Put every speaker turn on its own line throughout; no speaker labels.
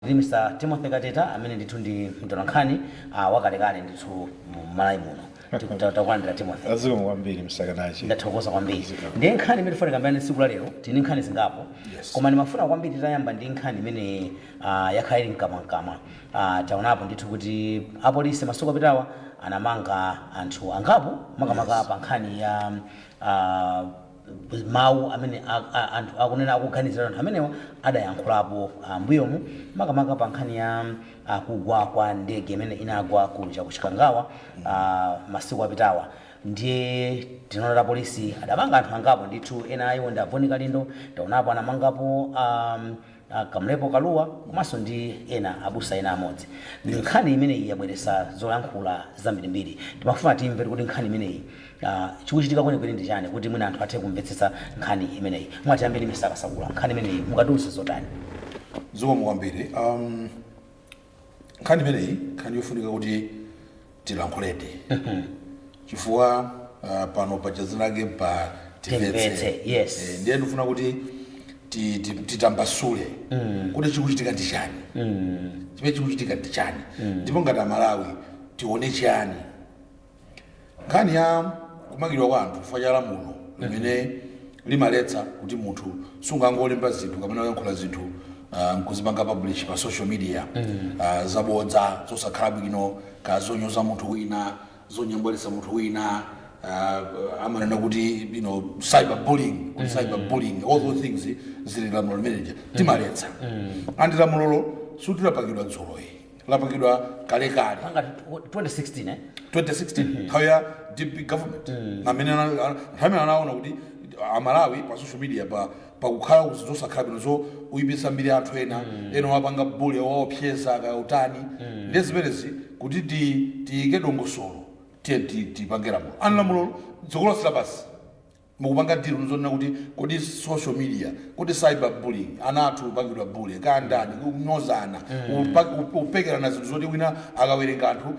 Mr. Timothy Kateta amene ndithu ndi mtolankhani wakalekale ndithu malayi muno tikulandira Timothy.
Azikomo kwambiri msakanachi.
Ndathokoza kwambiri. Ndi nkhani imene tifuna kambirane tsiku la lero tini nkhani zingapo. Koma ndimafuna kwambiri tayamba ndi nkhani imene yakhala mkamwa. Taonapo ndithu kuti apolisi masuku apitawa anamanga anthu angapo makamaka pa nkhani ya mawu amene anthu akunena akuganizira anthu amenewa adayankhulapo mbuyomu makamaka pa nkhani ya kugwa kwa ndege imene inagwa kuja kuchikangawa masiku apitawa. Ndiye tinaona polisi adamanga anthu angapo ndithu ena ayo ndavunika lindo taonapo anamangapo kamlepo kaluwa komanso ndi ena abusa ena amodzi. Nkhani imeneyi yabweresa zoyankhula zambirimbiri. Timafuna timve kuti nkhani imeneyi chikuchitika kwenikweni ndi chani kuti mwina anthu athe kumvetsetsa nkhani imeneyi. Mwati ambiri misaka sakula nkhani imeneyi mukadutsa zotani.
Zikomo kwambiri. Nkhani imeneyi nkhani yofunika kuti tilankhulede. Chifukwa pano pachazinake pa Timvetse.
Yes.
Ndiye ndifuna kuti titambasule kuti chikuchitika ndi chani. Chimene chikuchitika ndi chani. Ndipo ngati Malawi tione chani. Nkhani ya kumangidwa kwa anthu chifukwa cha lamulo limene limaletsa kuti munthu sungangolemba zinthu kapena kuyankhula zinthu nkuzipanga publish pa social media zabodza zosakhala bwino kazonyoza munthu wina zonyambolesa munthu wina amanena kuti cyberbullying all those things zili lamulo limene timaletsa. Andi lamulolo sutilapangidwa dzoloyi lapangidwa kalekale 2016 how ya DP government amene anaona kuti Amalawi pa social media pa kukhala zosakhala bwino zo uyipisa mbiri anthu ena wapanga bully waopyeza kautani ndi zimenezi kuti tiyike dongosolo tipange lamulo. Ani lamulo dziko silabasi mukupanga deal nzonena kuti kodi social media kodi cyberbullying anathu upangidwa bully kandani kunyozana upekerana zinthu zoti wina akawerenga anthu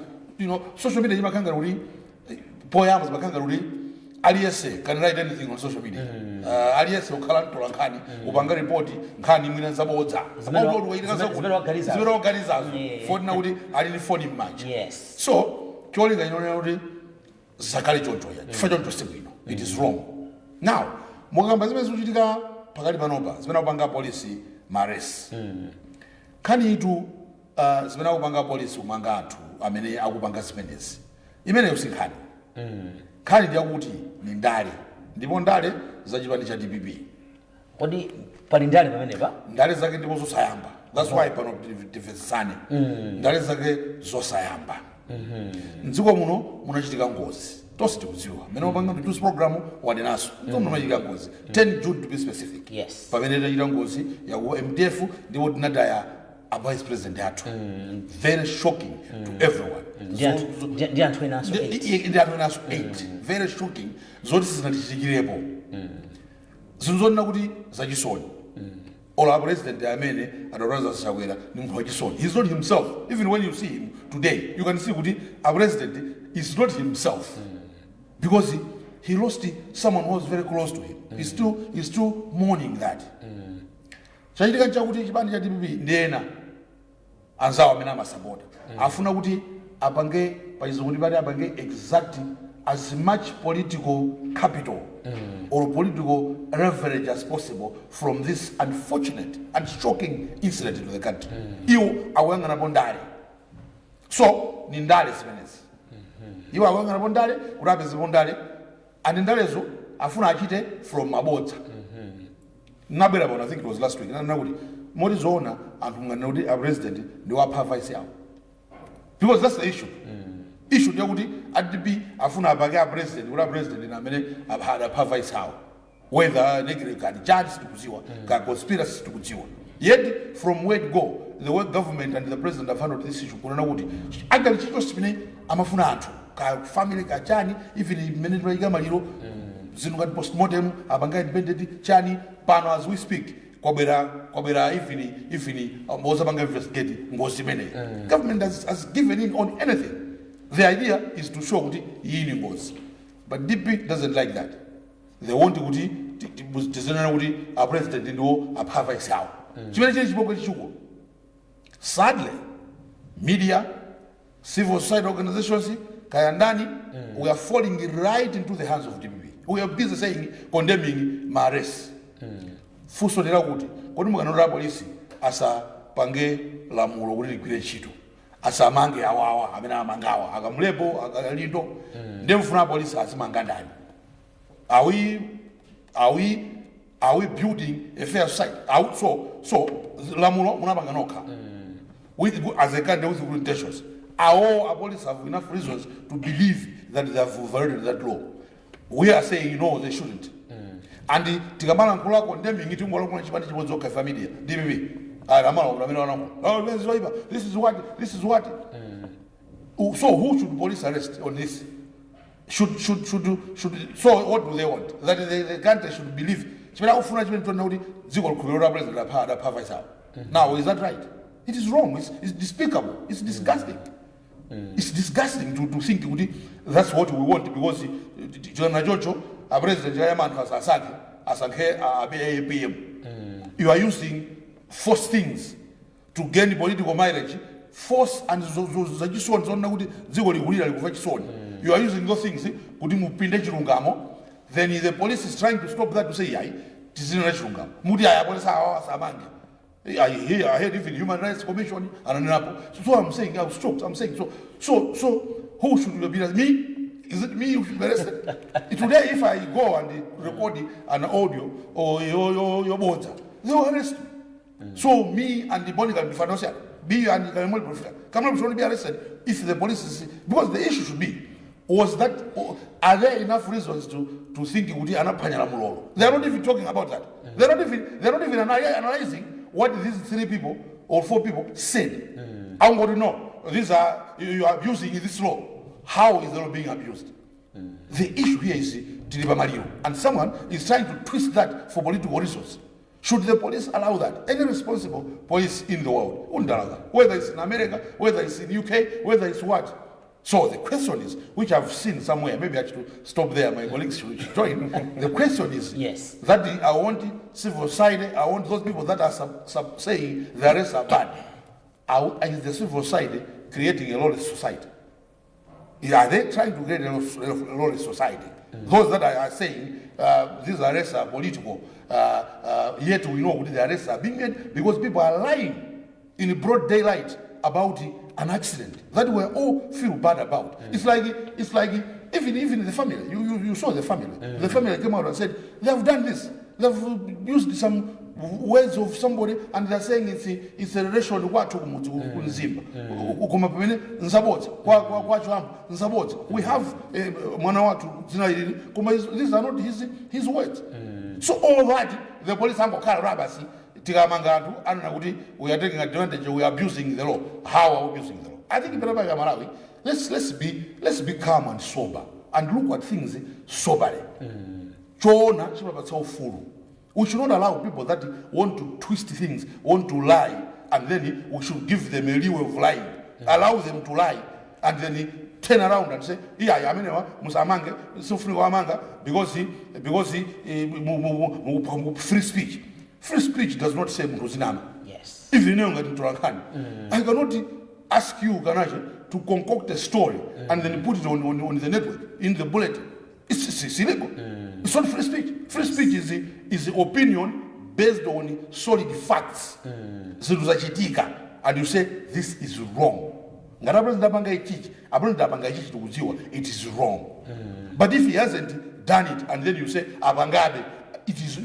social media imakanga kuti poyamba zimakanga kuti aliyese can write anything on social media. Aliyese ukhala mtolankhani upanga report nkhani mwina zabodza zimene wakalizazo fona kuti ali ni phone m'manja. So cholinga inonena kuti zakale chonchoya chifukwa choncho sibwino. It is wrong. Now mukamba zimene zikuchitika pakati panopa zimene akupanga polisi maresi nkhani itu zimene akupanga polisi kumanga anthu amene akupanga zimenezi imeneyo si nkhani. Nkhani ndiyakuti ni ndale ndipo ndale zachipani cha DPP.
Kodi pali ndale pamenepa? Ndale
zake ndipo zosayamba. That's why pano tifesane. Ndale zake zosayamba. Mdziko muno munachitika ngozi. Tosi tikudziwa. Mene wapanga mtusi programu wadenaso. Mtono machitika ngozi. 10 June to be specific.
Yes.
Pamene tachita ngozi ya MDF ndipo tinadaya a vice president yathu. Very shocking to everyone.
Ndi anthu enaso
8. Very shocking. Zoti sizinatichikirepo. Zinzonena kuti zachisoni. Ola president amene adaroza sakwera ni munthu wachisoni. He's not himself. Even when you see him today, you can see kuti a president is not himself. Because he lost someone who was very close to him. He's still mourning that. Chachitika chakuti chipani cha DPP ndena anzawo amene amasapota afuna kuti apange pachizokuti pati apange exact as much political capital or political leverage as possible from this unfortunate and shocking incident to the country. Iwo akuyang'anapo ndale. So ni ndale zimenezi. Iwo akuyang'anapo ndale kuti apezepo ndale and ndalezo afuna achite from abodza. Nabwera pano I think it was last week nana kuti moti zoona anthu ngana kuti a president ndi wapha vice yawo. Because that's the issue. Issue ndiyo kuti ADP afuna apake a president kuti a president na amene apha vice yawo. Whether negative kadi judge tikudziwa ka conspiracy tikudziwa. Yet from where to go the world government and the president have handled this issue kunena kuti agali chicho chimene amafuna anthu ka family ka chani even imene twaika maliro zinu ngati postmortem apanga independent chani pano as we speak kwabera even ozapanga investigate ngozi imene government has given in on anything. The idea is to show kuti yini ngozi, but DP doesn't like that. They want kuti tizenena kuti a president ndiwo apha vice yawo chimene chili chipoko chichuko Sadly, media, civil society organizations, Kayandani, we are falling right into the hands of DPP. We are busy saying, condemning my arrest. Fuso nila kuti, kodi mukanora polisi asa pange la mulo kuti ligwire ntchito. Asa mange awawa, amene amangawa, akamulepo, akalindo, ndemufuna polisi asimanga ndani. Are we building a fair society? So lamulo munapanga nokha. As a country with good intentions. Our police have enough reasons to believe that they have violated that law. We are saying no, they shouldn't. And the tikamala nkula condemning it ngolo kuna chipande chibodzo ka family. DBB. This is what. So who should police arrest on this? Should so what do they want? That the country should believe. Now is that right? It is wrong. It's despicable. It's disgusting. It's disgusting to think that's what we want because President you are using force things to gain political mileage. Force and you are using those things then the police is trying to stop that to say I heard even Human Rights Commission and so I'm saying I'm stopped. I'm saying so who should be arrested? Me? Is it me who should be arrested? Today if I go and record an audio or your water, they will arrest me. So me and the body can be financial. Me and the can should be arrested if the police is because the issue should be was that are there enough reasons to think they are not even talking about that. They're not even analyzing what these 3 people or 4 people said. I'm going to know these are you are abusing this law. How is the law being abused? The issue here is Diliba Mario, and someone is trying to twist that for political reasons. Should the police allow that? Any responsible police in the world wouldn't allow that. Whether it's in America, whether it's in UK, whether it's what. So the question is, which I've seen somewhere, maybe I should stop there, my colleagues should join. The question is
yes.
That I want civil society, I want those people that are saying the arrests are bad. Is the civil society creating a lawless society? Are they trying to create a lawless society? Those that are saying these arrests are political, yet we know the arrests are being made because people are lying in broad daylight about an accident that we all feel bad about. It's like even the family. You saw the family. The family came out and said they have done this. They have used some words of somebody and they're saying it's a relation to what kunzimba. We have these are not his words. So all that the police have rabasi. We are taking advantage, we are abusing the law. How are we abusing the law? I think let's be calm and sober and look at things soberly. We should not allow people that want to twist things, want to lie, and then we should give them a leeway of lying. Allow them to lie, and then turn around and say, because free speech. Free speech does not say Muruzinama.
Yes.
If you know I cannot ask you, Ganache, to concoct a story and then put it on the network, in the bulletin. It's illegal. It's not free speech. Free speech is the opinion based on solid facts. And you say, this is wrong. It is wrong. But if he hasn't done it, and then you say, Abangabe, it is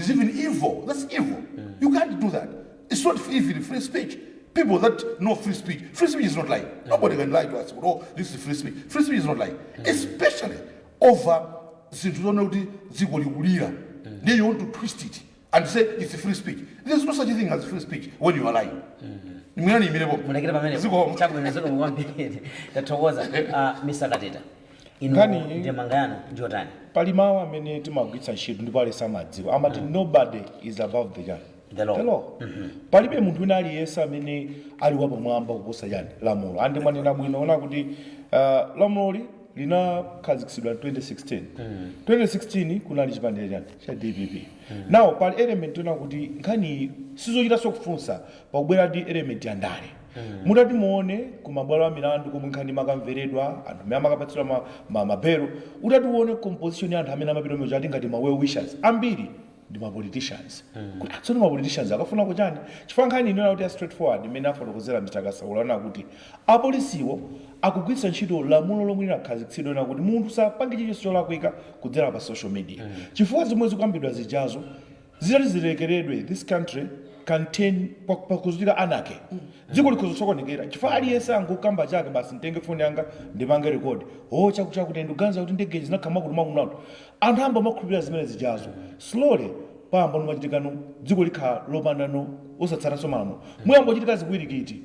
even evil. That's evil. You can't do that. It's not even free speech. People that know free speech is not lying. Nobody can lie to us. Oh, this is free speech. Free speech is not lying. Especially over then you want to twist it and say it's a free speech. There's no such a thing as free speech when you are lying.
Mr. Kateta.
Palimawa amene timagwitsa ntchito ndipo alesamadziwa amati nobody is above the law. Palibe munthu wina aliyense amene ali wapamwamba kuposa yani lamulo. Ande mwanena bwino ona kuti lamuloli linakhazikitsidwa 2016 2016 kunali chipande chani cha DPP now pali element yona kuti nkhani sizochita sokufunsa pakubwera ndi element ya ndale mutati muone kumabwalo a milandu komwe nkhani makamveredwa anthu amene amakapatsidwa mabelo utati uone composition ya anthu amene amapita mwezo ati ngati ma well wishers ambiri ndi ma politicians tsono ma politicians akafuna kuchani chifukwa nkhani inena kuti ya straightforward imene afotokozera Mr. Kasaula kuti apolisiwo akugwiritsa ntchito lamulo lomwe linakhazikitsidwa na kuti munthu sapange chilichonse cholakwika kudzera pa social media chifukwa zomwe zikukambidwa zijazo zitati zilekeredwe this country contain pakuzutika anake dziko likhozosokonekera chifukwa aliyense angokamba chake basi nditenge foni yanga ndipange rekodi chakuti ndikuganiza kuti ndege zinakhala makuti anthu amba amakhulupirira zimene zijazo slowly pamba nomachitikano dziko likhala lopandano osatsatanso malamulo muyambochitika zikwirikiti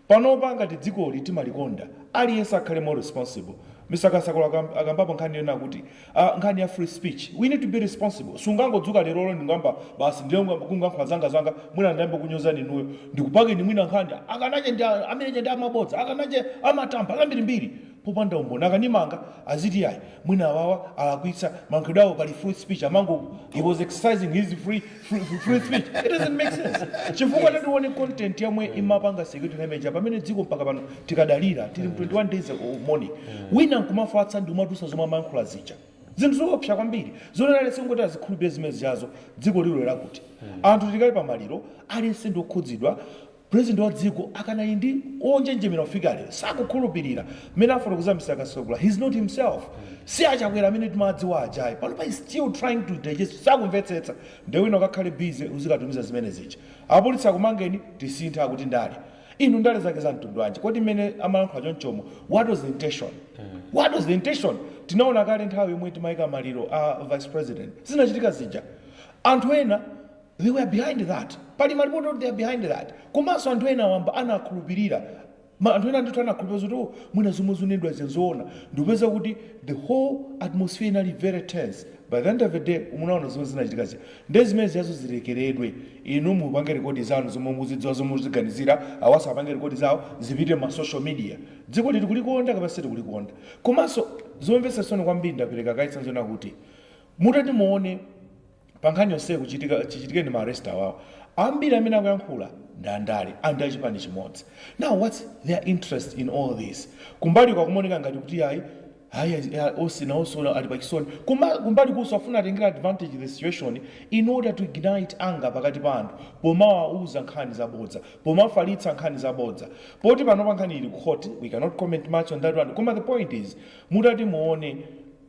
panopa ngati dzikoli timalikonda aliyense akhale more responsible. Mr. Kasakola akambapo nkhani yona kuti nkhani ya free speech we need to be responsible sungangodzuka lero ndingamba basi ndiyo kungankha zanga mwina ndayamba kunyozani nuyo ndikupake ni mwina nkhani akanache ndi amene ndi amabodza akanache amatampa ambirimbiri popanda umboni akanimanga aziti yayi mwina awawa alakwitsa mankhedo awo pali free speech amango he was exercising his free speech it doesn't make sense chifukwa tatione content yamwe imapanga security damage pamene dziko mpaka pano tikadalira tili 21 days of morning wina nkumafatsa ndi umatusa zomwe amankhula zija zinthu zoopsa kwambiri zonena singoti azikhulupirira zimene zijazo dziko lilo lakuti anthu tikali pamaliro aliyense ndi okhudzidwa president wa dziko akanali ndi onjenjemera kufika lero sakukhulupirira mmene afotokoza Mr. Kasakola he's not himself si achakwera amene timadziwa ajayi panopa is still trying to digest sakumvetsetsa ndewina kakhale busy uzikatumiza zimene zija apolisi akumangeni tisintha akuti ndale inu ndale zake za mtundu wanji kodi mmene amalankhula chonchomo what was the intention tinaona kale nthawi yomwe timayika maliro a vice president zinachitika zija anthu ena they were behind that pali malipoti they are behind that komanso anthu ena wamba anakhulupirira anthu ena ndithu anakhulupirira kuti mwina zomwe zinendwa zinzoona ndikupeza kuti the whole atmosphere inali very tense by the end of the day umunaona zomwe zinachitika zija ndi zimene ziyazo zilekeredwe inu mupange rekodi zanu zomwe muzidziwa zomwe muziganizira awasa apange rekodi zawo zipite ma social media dziko liti kulikonda kapasiti kulikonda komanso zomvetsa soni kwambiri ndapereka kaitsanzo na kuti mutati muone pankhani yonse kuchitikeni ndi maarrest awawo ambiri amene akuyankhula ndandale andi achipani chimodzi now what's their interest in all this kumbali kwakumoneka ngati kuti ayi osina ali pachisoni kumbali kuso afuna atengera advantage the situation in order to ignite anger pakati pa anthu pomawauza nkhani zabodza pomafalitsa nkhani zabodza poti panopa nkhani ili court we cannot comment much on that one koma the point is mutati muone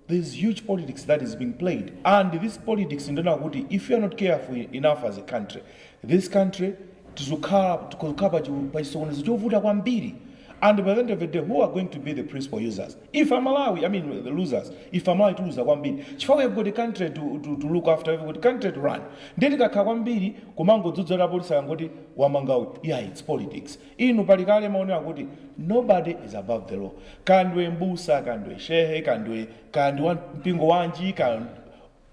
there's huge politics that is being played and this politics ndona kuti if you are not careful enough as a country this country tizukhala pachisokonezo chovuta kwambiri and by the end of the day who are going to be the principal users if Malawi the losers if Malawi to lose kwambiri chifukwa we have got a country to look after we have got a country to run ndeti kakha kwambiri kumango dzudzula polisi ngoti wamangawi yeah it's politics inu palikale maonera kuti nobody is above the law kandwe mbusa kandwe shehe kandwe mpingo wanji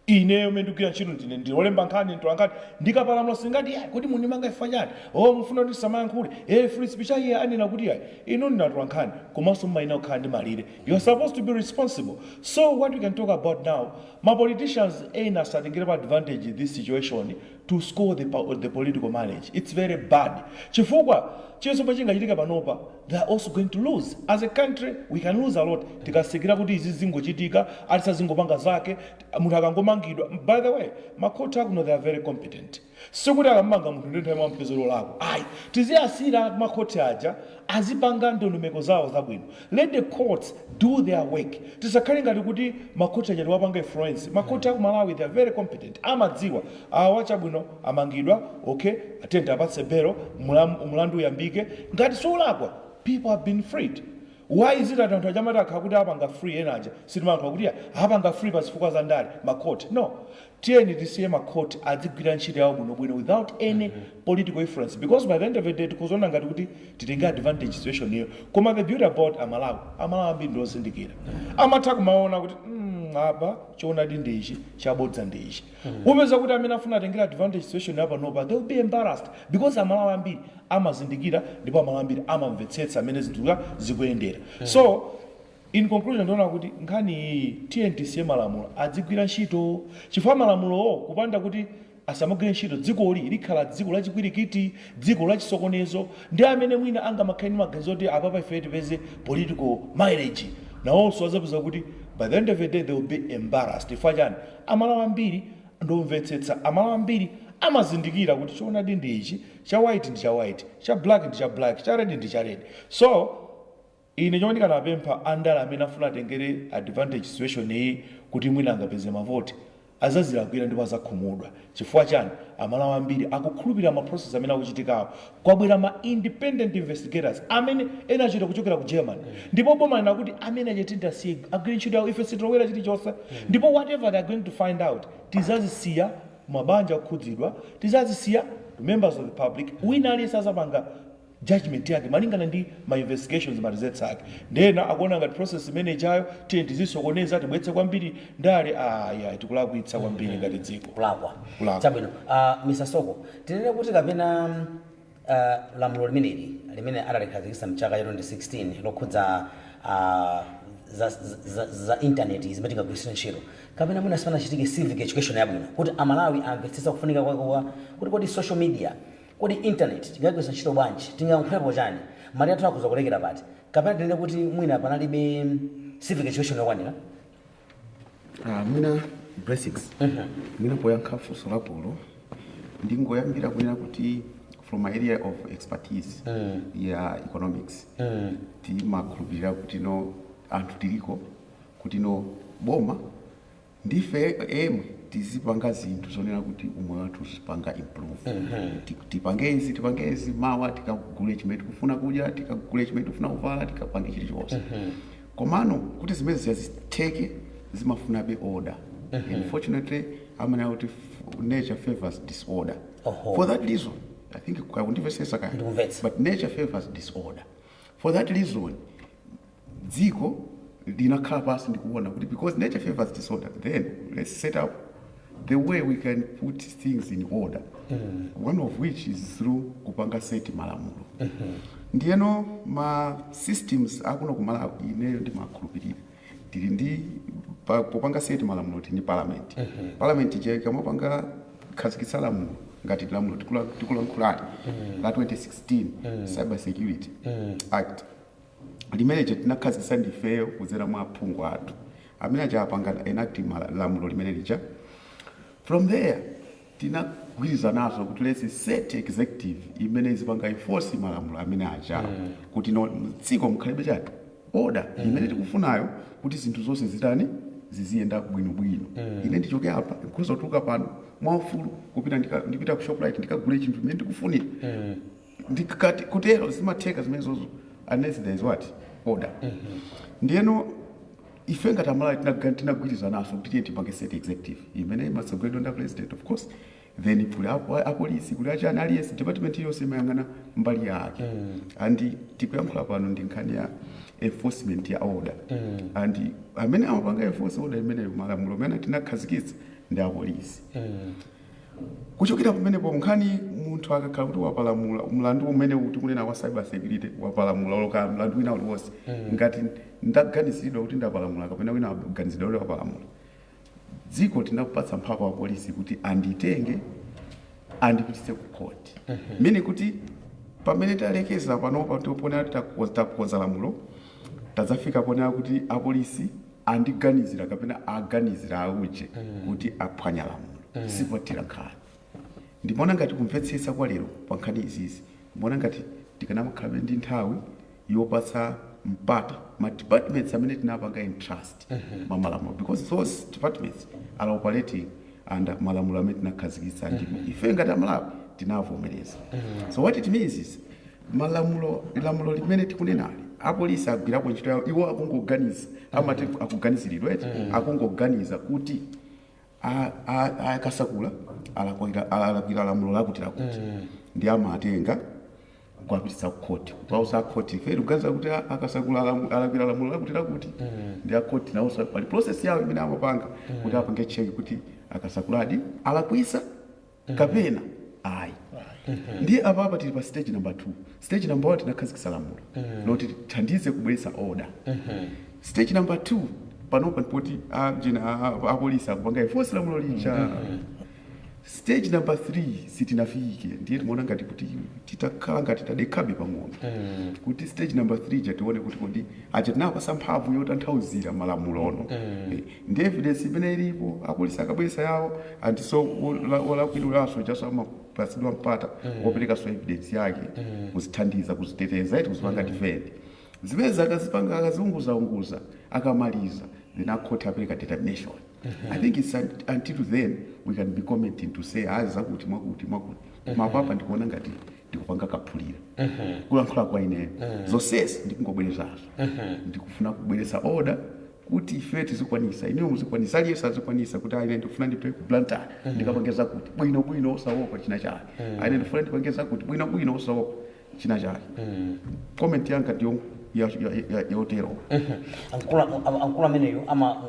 ineyo mendukira ntchito ndine ndiolemba nkhani ntolankhani ndikapalamula singati yayi kuti munimanga ifanyani mufuna kuti samayankhule free speech ayi anena kuti yayi inu ndinatola nkhani komanso mmaina kukhala ndi malire you are supposed to be responsible so what we can talk about now ma politicians ena asatengere pa advantage this situation to score the political manage it's very bad chifukwa chinso pachingachitika panopa they are also going to lose as a country we can lose a lot tikasikira kuti izi zingochitika alisazingopanga zake munthu akangomangidwa by the way makhoti akuno they are very competent sikuti akamanga munthu ndi nthawi mwampezero lako ayi tiziyasira makhoti aja azipanga ndondomeko zawo zabwino let the courts do their work tisakhale ngati kuti makhoti aja tiwapanga influence makhoti aku Malawi they are very competent amadziwa awachabwino amangidwa okay atende apatse belo mulandu uyambike ngati solakwa people have been freed why is it that anthu ajamati akhala kuti apanga free enaja sitimankha kuti apanga free pazifukwa za ndale makhoti no tiyeni tisiye makhoti adzigwira ntchito yawo bwinobwino without any political influence because by the end of the day tikuzona ngati kuti titenge advantage situation iyo koma the beauty about Amalawi ambiri ndiozindikira amatha kumaona kuti apa choonadi ndichi chabodza ndichi upeza kuti amene afuna atengera advantage situation apa nopa they will be embarrassed because Amalawi ambiri amazindikira ndipo Amalawi ambiri amamvetsetsa amene zinthu zikuyendera so in conclusion ndona kuti nkhani iyi tiyentisiye malamulo adzigwira ntchito chifukwa malamulowo kupanda kuti asamagwire ntchito dzikoli likhala dziko lachikwirikiti dziko lachisokonezo ndi amene mwina angamakhaleni maganizo kuti apapa ife tipeze political mileage nawonso azapeza kuti by the end of the day they will be embarrassed chifukwa chani amalawo ambiri ndomvetsetsa amalawo ambiri amazindikira kuti choonadi ndi ichi cha white ndi cha white cha black ndi cha black cha red ndi cha red so ine chomwe ndikanapempha andale amene afuna atengere advantage situation iyi kuti mwina angapeze mavoti azazilakwira ndipo azakhumudwa chifukwa chani amalawo ambiri akukhulupirira maprocess amene akuchitikawo kwabwera ma independent investigators amene ena achita kuchokera ku Germany ndipo boma nakuti amene achitida si agwire ntchito yawo ife sitilowera chilichonse ndipo whatever they are going to find out tizazisiya mabanja okhudzidwa tizazisiya members of the public wina aliyense azapanga judgment yake malingana ndi ma investigations ma results ake ndena akuona ngati process imene ichayo tiye tizisokoneza tibwetse kwambiri ndale ya tikulakwitsa kwambiri ngati dziko
kulakwa chabwino Mr. Soko tinene kuti kapena lamulo limene adalikhazikitsa mchaka cha 2016 lokhudza za internet zimene tikagwiritsa ntchito kapena mwina sipanachitike civic education yabwino kuti amalawi amvetsetsa kufunika kwake kuti kodi social media kodi internet tingagwiritsa ntchito bwanji tingankhulepo chani mali athu akuza kulekera pati kapena tinene kuti mwina panalibe civic education yokwanira
mwina basics mwina poyankha funso lakolo ndingoyambira kunena kuti from my area of expertise ya economics timakhulupirira kuti no anthu tiliko kuti no boma ndife emwe tizipanga zinthu zonena kuti umwe wathu tipanga improve tipangezi mawa tikagule chimene tikufuna kudya tikagule chimene tikufuna kuvala tikapange chilichonse komano kuti zimene ziyazitheke zimafunabe order unfortunately amene kuti nature favors disorder for that reason I think akundimvetsetsa kaya but nature favors disorder for that reason dziko linakhala pasi ndikuona kuti because nature favors disorder then let's set up the way we can put things in order one of which is through kupanga seti malamulo ndiyeno ma systems akuno kumalawi ineyo ndimakhulupirira tili ndi popanga seti malamulo tili ndi parliament cheka mopanga khazikitsa lamulo ngati lamulo tikulankhulani la 2016 cyber security act limene tinakhazikitsa ndifeyo kudzera mwa aphungu athu amene achapanga enact lamulo limene lija from there tinagwirizana nazo kuti let's set executive imene izipanga enforce malamulo amene acha kuti no dziko mkhalibe chake order imene tikufunayo kuti zinthu zonse zitani ziziyenda bwinobwino ine ndichoke apa kuzotuka pano mwaufulu kupita ndipita ku shoprite ndikagule chinthu imene ndikufunira ndikati kutero zimatheka zimene zozo unless there is what order ndiyeno ife ngati amalawi tinagwirizana naso kuti tiye tipange set executive imene imatsogolera ndi president of course then puli apolisi kuli achani aliyense department yonse imayang'ana mbali yake and tikuyankhula pano ndi nkhani ya enforcement ya order and amene amapanga enforce order imeneyo malamulo amene tinakhazikitsa ndi apolisi kuchokera pamenepo nkhani munthu akakhala kuti wapalamula mlandu umene tikunena wa cyber security wapalamula oloka mlandu wina uliwonse ngati ndaganiziridwa kuti ndapalamula kapena wina aganiziridwa kuti wapalamula dziko tinakupatsa mphamvu wa polisi kuti anditenge andipititse ku court mene kuti pamene talekeza panopa topona takonza lamulo tadzafika ponera kuti apolisi andiganizira kapena aganizira auje kuti aphwanya lamulo sipotera nkhani ndimona ngati kumvetsetsa kwa lero pa nkhani izizi ndimona ngati tikanamakhala ndi nthawi yopatsa mpata ma departments amene tinapanga in trust malamulo because those departments are operating under malamulo amene tinakhazikitsa ndipo ife ngati amalawi tinavomereza so what it means is lamulo limene tikunenali apolisi agwirapo ntchito yawo iwo akungoganiza amati akuganiziridwa akungoganiza kuti akasakula alakwira lamulo lakuti ndi amatenga kwapititsa ku court kwausa court ife tikuganiza kuti akasakula alakwira lamulo lakuti ndi akoti nawonso pali process yawo imene amapanga kuti apange check kuti akasakuladi alakwisa kapena ayi ndi apa tili pa stage number 2 stage number 1 tinakhazikitsa lamulo loti tithandize kubweretsa order Stage number 2 panopa poti apolisi akupanga enforce lamulo lija. Stage number 3 sitinafike ndiye timaona ngati kuti titakhala ngati tadekabe pang'ono kuti stage number 3 jatione kuti kodi achatinapasa mphamvu yotanthauzira malamulo ono ndi evidence imene ilipo apolisi akabwesa yawo antiso olakwidwiranso chaso amapasidwa mpata woperekanso evidence yake kuzithandiza kuziteteza iti kuzipanga defend zimene akazipanga akaziunguzaunguza akamaliza then akhoti apereka determination. I think it's until then we can be commenting to say zakuti mwakuti mapapa ndikuona ngati ndikupanga kaphulira kulankhula kwa ine zonsezi ndikungobwerezazo ndikufuna kubweresa order kuti ife tizikwanisa ineyo muzikwanisa aliyense azikwanisa kuti aine ndifuna ndipe kublantana ndikapangeza kuti bwino osawopa china chake aine ndifuna ndipangeza kuti bwino osawopa china chake. Comment yanga ndiyo yotero
ankulu ameneyo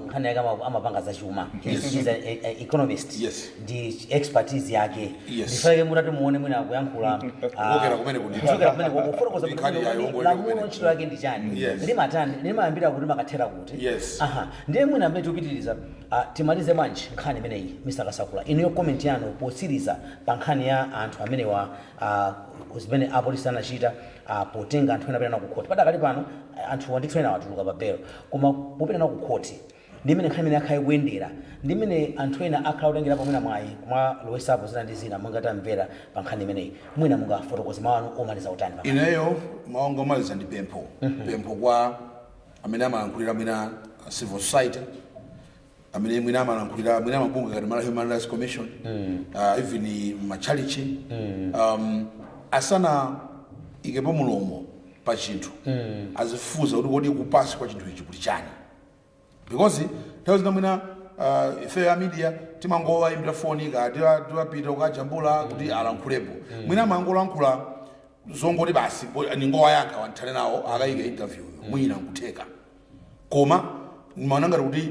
nkhani yake amapanga zachuma. He's an economist. Ndi expertise yake ndifanike mutati muone mwina akuyankhula kuchokera kumene kufotokoza lamulo ntchito yake ndi chani ndimayambira kuti makathera kuti ndiye mwina amene tikupitiriza timalize manji nkhani imeneyi Mr. Kasakula ineyo comment yanu posiriza pa nkhani ya anthu amenewa zimene apolisi anachita potenga anthu ena apita nawo ku khoti padakali pano anthu andithu watuluka pa belo koma popita nawo ku khoti ndimene nkhani imene akhale kuyendera ndimene anthu ena akhala kutengera pamwina mwayi kumalowesapo zina ndi zina mungatamvera pa nkhani imeneyi mwina mungafotokoze mawu anu omaliza utani
ineyo mawu omaliza ndi pempho kwa amene amalankhulira mwina civil society amene mwina amalankhulira mwina mabungwe ngati Malawi Human Rights Commission even machalichi asana ikepo mulomo pa chinthu azifuza kuti kodi kupasi kwa chinthu ichi kuti chani because tawazina mwina ife ya media timangowa imbira foni tiwapita ukajambula kuti alankhulepo mwina mangolankhula zongoti basi ningowa yanka wanthane nawo akayike interview mwina nkutheka koma mmanangati kuti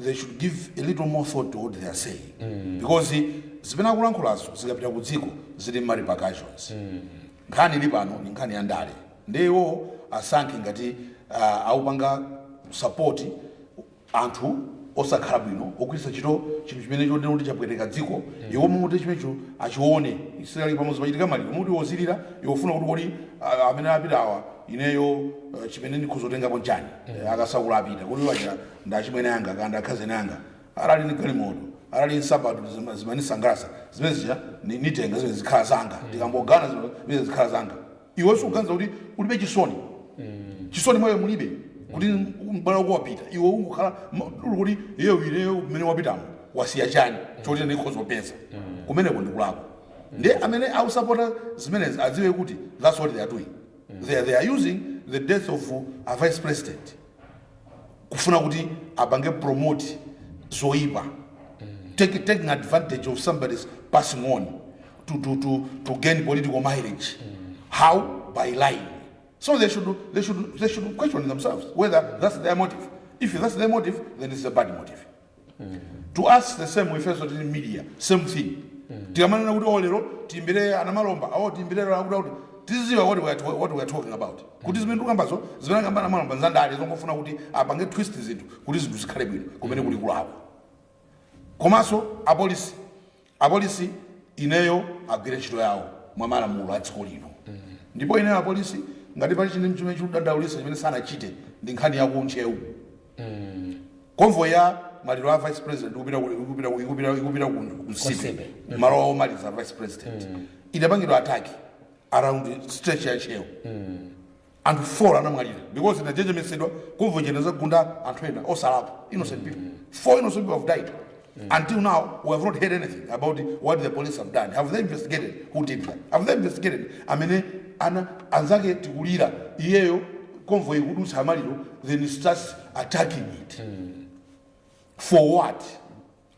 they should give a little more thought to what they are saying because zimene akulankhulazo zikapita ku dziko zili repercussions. Nkhani ili pano ni nkhani ya ndale ndiwo asankhe ngati aupanga support anthu osakhala bwino okwisa chinthu chimene choti chapweteka dziko iwo muti chimecho achione Israeli pamodzi pachitika maliro muti wozilira yofuna kuti kodi amene apitawa ineyo chimene ndikhuzotengapo njani akasakula apita kuti wacha ndachimwene yanga kanda akhazene yanga alali ni galimoto alali nsabato zimanisangalasa zimene zija nitenga zimene zikhala zanga ndikambogana zimene zikhala zanga iwe sukuganiza kuti ulibe chisoni mwayo mulibe kuti mbala kuwapita iwe ungukhala kuti iyeyo mmene wapitamo wasiya chani choti ndikhozopeza kumeneko ndikulako ndi amene ausapota zimenezi adziwe kuti that's what they are doing. They are using the death of a vice president kufuna kuti abange promote zoipa taking advantage of somebody's passing on to gain political mileage. How? By lying. So they should question themselves whether that's their motive. If that's their motive, then it's a bad motive. To us, the same we face in media, same thing. Tiamana kuti olero timbire anamalomba awo timbire kuti this is what we are talking about. Kuti zimene tukambazo zimene kamba anamalomba nzandale zongofuna kuti apange twist zinthu kuti zinthu zikhale bwino kumene kuli kulako. Komanso apolisi ineyo agwire ntchito yawo mwa malamulo a dziko lino. Ndipo ineyo apolisi ngati pali chimene chikudandaulisa chimene sanachite ndi nkhani ya kunchewu. Convoy ya maliro a vice president ikupita kunsibe malo omaliza vice president idapangidwa attack around stretch ya chewu anthu 4 anamwalira because inajejemesedwa convoy jeneza kugunda anthu ena osalapo innocent people. 4 innocent people have died. Until now, we have not heard anything about what the police have done. Have they investigated who did that? Have they investigated? Amene anzake tikulira iyeyo convoy kudusa maliro then he starts attacking it. For what?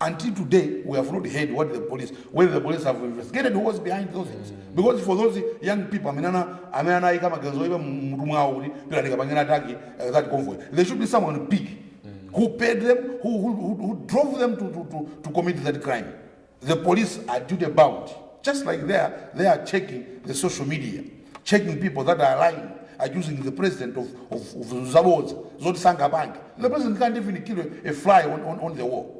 Until today, we have not heard whether the police have investigated who was behind those things. Because for those young people, that convoy, there should be someone big who paid them, who drove them to commit that crime. The police are duty bound, just like they are checking the social media. checking people that are lying, accusing the president of Zaboza, Zoti Sangabank. The president can't even kill a fly on the wall.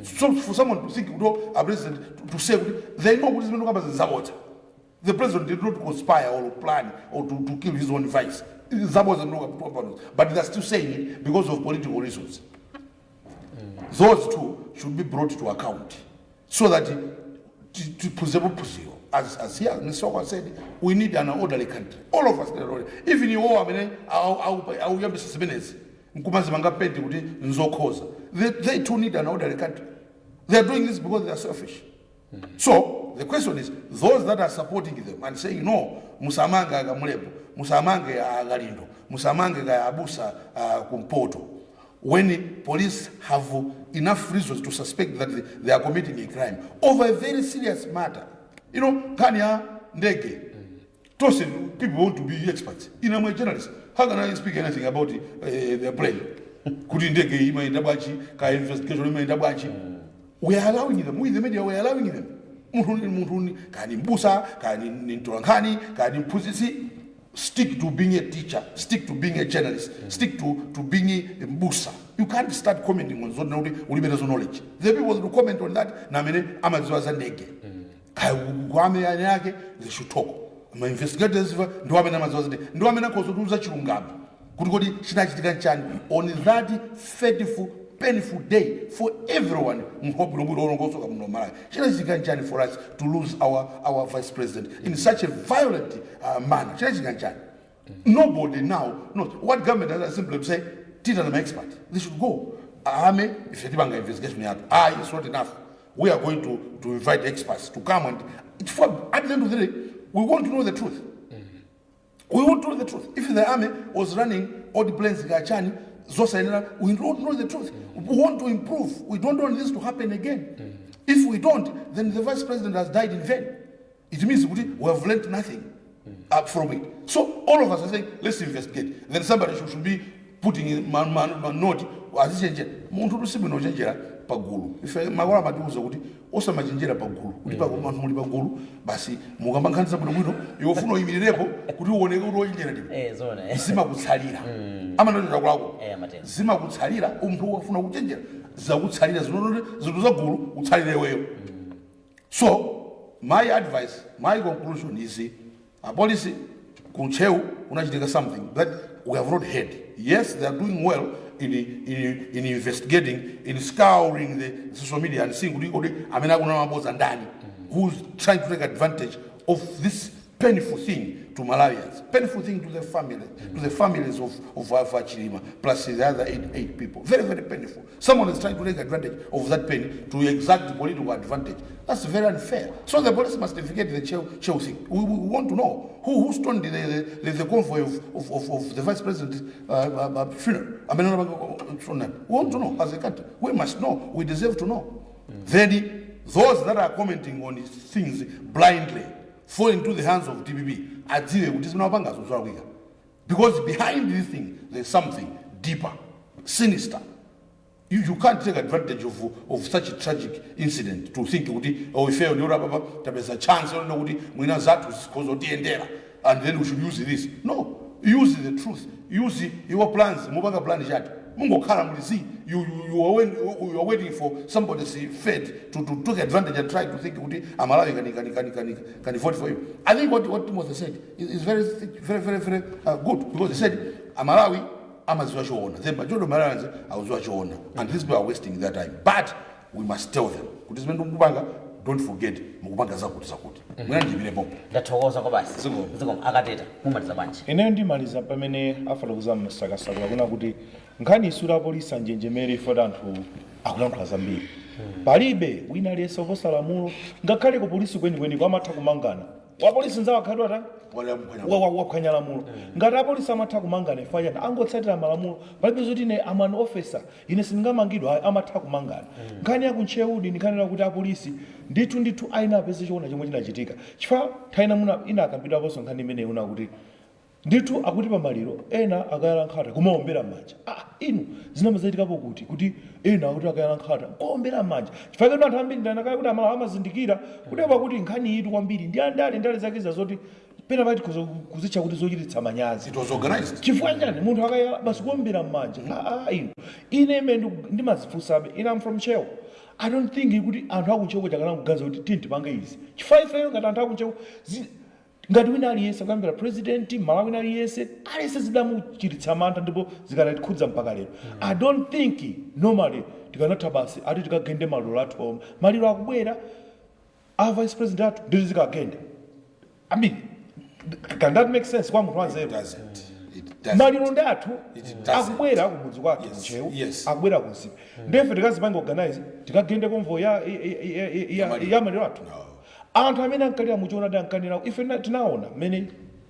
So for someone to think, a president to say, they know what is going to happen in Zaboza. The president did not conspire or plan or to kill his own vice. Zaboza no problem, but they're still saying it because of political reasons. Those two should be brought to account so that to preserve Pusio. As here, Mr. Oka said, we need an orderly country. All of us need an orderly. Even you all, they too need an orderly country. They are doing this because they are selfish. So the question is, those that are supporting them and saying no, Musamanga ga Mulepo, Musamanga ga Galindo, Musamanga ga Abusa Kumpoto, when the police have enough reasons to suspect that they are committing a crime over a very serious matter. You know, Kanya Ndege, Tosin, people want to be experts. You know, I'm a journalist. How can I speak anything about the plane? Couldn't Ndege, Ima Indabachi, Ka investigation, Ima Indabachi. We are allowing them. We, the media, we are allowing them. Muruni, Kanimbusa, Kaninturankani, Kanimpusisi. Stick to being a teacher, stick to being a journalist, stick to being a Mbusa. You can't start commenting on Zone knowledge. The people who comment on that, Namene Amazwaza Nege. They should talk. My investigators, Duamena Mazwaza, Duamena Kosuza Chungabu. Kudgodi Shinachikan on that faithful, painful day for everyone. For us to lose our vice president in such a violent manner. Nobody now knows what government does simply say, Tita, I'm an expert. They should go. Army, if you have an investigation, it's not enough. We are going to invite experts to come and at the end of the day, we want to know the truth. We want to know the truth. If the army was running all the planes, Gachani, we don't know the truth. We want to improve. We don't want this to happen again. If we don't, then the vice president has died in vain. It means we have learned nothing from it. So all of us are saying, let's investigate. Then somebody should be putting in note. Pagulu. If Magora Maduza, also Majinjera Pagulu, Ulipa Pagulu, Basi, Mugaman Sabuno, you will follow immediately, could you want to go in Zima would Salira. I'm not Zima would Salira, Funo Ginger. Zawut Salira, Zuzaguru, would tell away. So, my advice, my conclusion is a policy, Kuncheu, Unajika something that we have not heard. Yes, they are doing well. In investigating, in scouring the social media and seeing who's trying to take advantage of this painful thing to Malawians, painful thing to the families of Chilima, plus the other eight people. Very, very painful. Someone is trying to take advantage of that pain to exact political advantage. That's very unfair. So the police must investigate the Cheo thing. We want to know who stoned the convoy of the vice president's funeral. We want to know as a country. We must know. We deserve to know. Then those that are commenting on these things blindly fall into the hands of DBB. Because behind this thing, there's something deeper, sinister. You can't take advantage of such a tragic incident to think, oh, if there's a chance, and then we should use this. No, use the truth. Use your plans. You are waiting for somebody's fate to take advantage and try to think can vote for you. I think what Timothy said is very, very, very good, because he said, Amalawi, Amazwacho, the majority of Malawians are Uzwacho, and these people are wasting their time. But we must tell them, don't forget, Mubanga Zakut.
Ndatokoza kwa basi. Ziko akateta mumaliza banje.
Ine ndimaliza pamene afala kuzama sakasaka kuna kuti nkhani isura polisi anjenjemere for anthu akulankhula zambiri. Palibe wina aliyense oposa lamulo ngakhale ku polisi kwenikweni kwamatha kumangana. Wa polisi nzawo akhadwa ta waphwanya lamulo. Ngati apolisi amatha kumangana ifanya angotsatira malamulo palibe zoti ine amani officer ine sindingamangidwa amatha kumangana. Nkhani yakuncheudi nikhanira kuti apolisi ndithu aina apeze chiona chomwe chinachitika. Chifukwa thaina muna ina akambidwa aposo nkhani imene una kuti ndithu akuti pamaliro ena akayala nkhata kumaombera manja inu zinamazayitikapo kuti ena akuti akayala nkhata kuombera manja chifukwa anthu ambiri ndanakaya kuti amalawi amazindikira kutepa kuti nkhani yitu kwambiri ndi ndale zake zoti pena pati kuzitcha kuti zochititsa manyazi chifukwa chani munthu akayala basi kuombera manja inu ine imene ndimazifunsabe ine am from Chewo. I don't think kuti anthu akucheko chakana kugaza kuti tintipange izi chifukwa ifeyo ngati anthu akucheko ngati wina aliyese akuyambira president malawi wina aliyese zidamuchititsa mantha ndipo zikanatikhudza mpaka lero. I don't think normally tikanatha basi ati tikagende maliro athu omwe maliro akubwera a vice president athu nditi zikagenda. I mean, can that make sense kwa munthu wanzeru? Maliro ndi athu akubwera kumudzi kwake Chewo akubwera kunsipa ndefe tikazipange organize tikagende convoy ya maliro athu. Anthu amene ankalira muchoonadi ankanena ife tinaona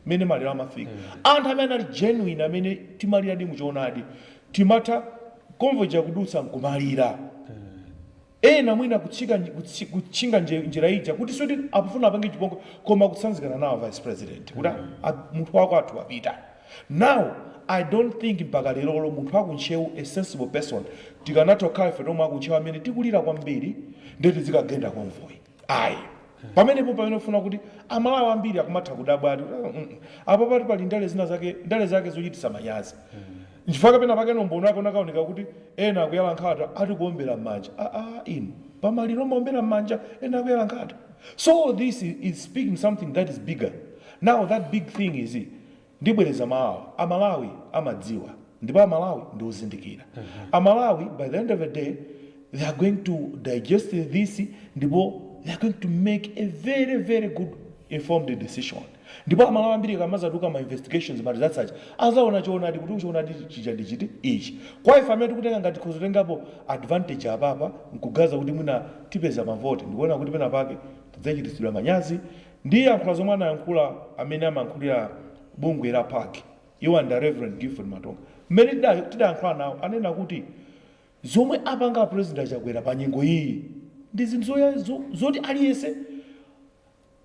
mene maliro amafika. Anthu amene ali genuine amene timalira di muchoonadi timata convoy jakudutsa nkumalira. Ena mwina kutchinga njira ija kuti soti apafuna apange chipongwe koma kutsanzikana nawo vice president kuti munthu wako athu wapita. Now I don't think mpaka lero munthu wakunchewu a sensible person tikanatokhala ife tomwe akunchewu amene tikulira kwambiri ndeti zikagenda convoy pamenepo pamene ufuna kuti amalawi ambiri akumatha kudabwa apo pati pali ndale zake zochititsa manyazi nchifukwa pena pake nombono yake nakaoneka kuti ena akuyala nkhata ati kuombera m'manja inu pamaliro maombera m'manja ena akuyala nkhata. So this is speaking something that is bigger. Now that big thing is ndibwereza mawu amalawi amadziwa ndipo amalawi ndi ozindikira. Amalawi by the end of the day they are going to digest this ndipo they are going to make a very very good informed decision. Ndipo amalawi ambiri kamazaduka ma investigations but that's such azaona choonadi kuti choonadi chichiti ichi kwa ife amene tikutenga ngati kuzotengapo advantage apapa nkugaza kuti mwina tipeza mavoti ndikuona kuti pena pake tidzachititsidwa manyazi ndi yankhula zomwe anayankhula amene amankhulira bungwe la park iwo ndi Reverend Gifford Matonga mmene tidayankhula nawo anena kuti zomwe apanga president achakwera pa nyengo iyi ndi zinthu zoti aliyese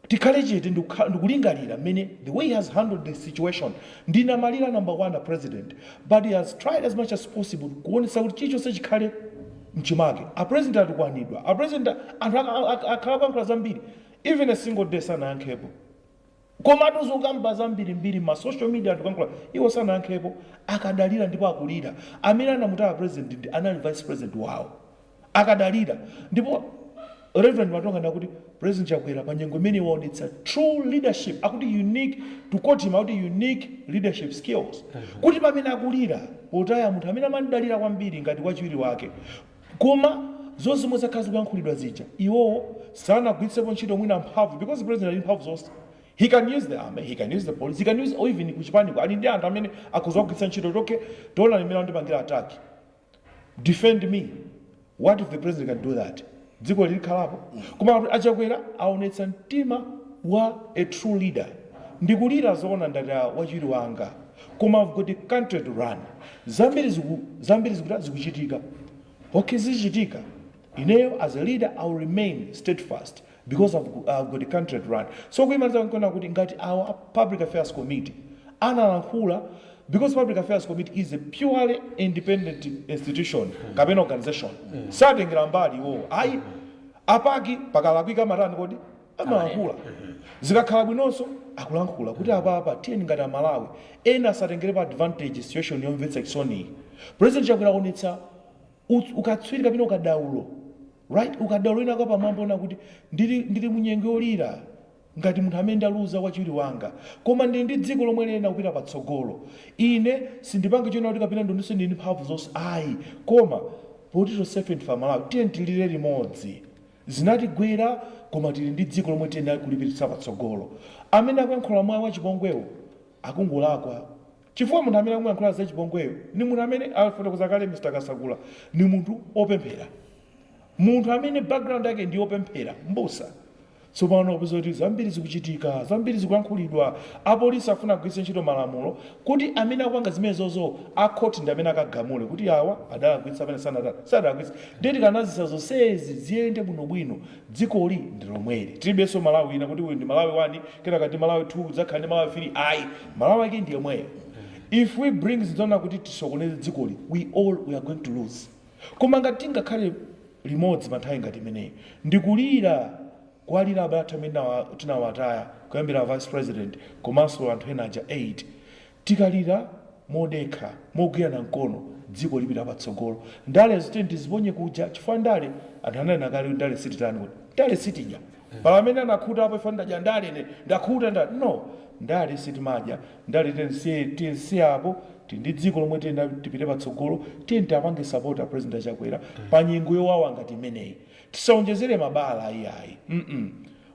tikhale chete ndikulingalira mmene the way he has handled the situation ndinamalira number 1 president but he has tried as much as possible kuonesa kuti chilichonse chikhale mchimake. A president atukwanidwa a president anthu akhala kuyankhula zambiri even a single day sanayankhepo koma atuzokamba zambirimbiri ma social media atukankhula iwo sanayankhepo akadalira ndipo akulira amene anamutaya president ndi anali vice president wawo akadalira ndipo Reverend Matonga ndakuti president chakwera pa nyengo imene waonetsa true leadership akuti unique to quote him akuti unique leadership skills kuti pamene akulira potaya munthu amene amadalira kwambiri ngati wachiwiri wake koma zozimwe zakhazi kuyankhulidwa zija iwowo sanagwiritsepo ntchito mwina mphamvu because the president ali mphamvu zonse. He can use the army, he can use the police, he can use even kuchipaniko ali ndi anthu amene akuzogwiritsa ntchito toke toona limene andipangira attack defend me. What if the president can do that? Dziko lilikhalapo koma achakwera aonetsa mtima wa a true leader ndikulira zoona ndati wachiwiri wanga koma I've got a country to run. Zambiri zikuchitika okay zichitika ineyo as a leader I will remain steadfast because I've got a country to run. So kuimaliza nkona kuti ngati our public affairs committee analankhula because public affairs committee is a purely independent institution kapena organization satengera mbali iwo ayi apaki pakalakwika matani kodi amalankhula zikakhala bwinonso akulankhula kuti apa tiyeni ngati amalawi ena asatengerepo advantage situation yomvetsa chisoni. President chakwera aonetsa ukatswiri kapena ukadaulo right ukadaulo ina kwa pamwamba na kuti ndili munyengo yolira ngati munthu amene ndaluza wachiwiri wanga koma ndi dziko lomwe lena kupita patsogolo ine sindipange chona kuti kapena ndonse ndini mphamvu zonse ayi koma poti tonsefe ndife Malawi tiye tilire limodzi zinatigwera koma tili ndi dziko lomwe tiyena kulipititsa patsogolo. Amene akuyankhula mwa wachipongwewo akungolakwa chifukwa munthu amene akuyankhula za chipongwewo ni munthu amene afotokoza kale Mr. Kasagula ni munthu opemphera munthu amene background yake ndi opemphera mbusa tsopano kupeza kuti zambiri zikuchitika, zambiri zikuyankhulidwa, apolisi afuna kugwiritsa ntchito malamulo kuti amene akupanga zimenezozo akhoti ndi amene akagamule kuti awa adalagwiritsa amene sadalagwiritsa. Ndeti kanazisa zonsezi ziyende bwinobwino, dzikoli ndi lomweli. Tilibenso Malawi ina kuti uyu ndi Malawi 1 kenaka ndi Malawi 2 dzakhala ndi Malawi 3. Ayi, Malawi ake ndi yomweyo. If we bring zidona kuti tisokoneze dzikoli, we are going to lose. Koma ngati tingakhale limodzi panthawi ngati imeneyi, ndikulira kwalira abathu amene tinawataya kuyambira vice president komanso anthu ena aja 8, tikalira modekha mogwirana mkono dziko lipita patsogolo. Ndale zitenti ziponye kuja chifukwa ndale anthu anali kale ndale sititani kuti ndale sitidya pala amene anakhuta apo ifa ndadya ndale ine ndakhuta ndale no, ndale sitimadya, ndale tensi apo ndi dziko lomwe tiyenda tipite patsogolo, tiyenda apange support a president Chakwera pa nyengo yowawa ngati imeneyi. Tisaonjezere mabala ayi.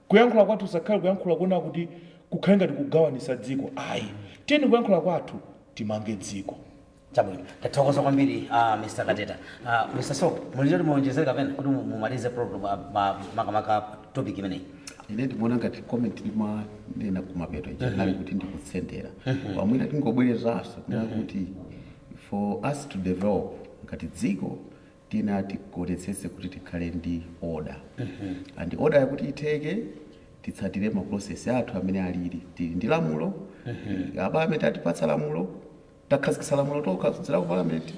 Kuyankhula kwathu usakhale kuyankhula kuona kuti kukhale ngati kugawanisa dziko. Ayi, tiyeni kuyankhula kwathu timange dziko.
Chabwino, tathokoza kwambiri Mr. Kateta. Mr. Sok, mulitoti muonjezere kapena kuti mumalize program makamaka topic imeneyi.
Ine ndimona ngati comment lima nena kumapeto nali kuti ndikusendera. Pamwina tingobwereranso kunena kuti for us to develop ngati dziko tina tikoletsetse kuti tikhale ndi order. And order yakuti iteke titsatire ma process athu amene alili. Tili ndi lamulo, aba amene atipatsa lamulo, takhazikitsa lamulo tokha kudzera ku parliament.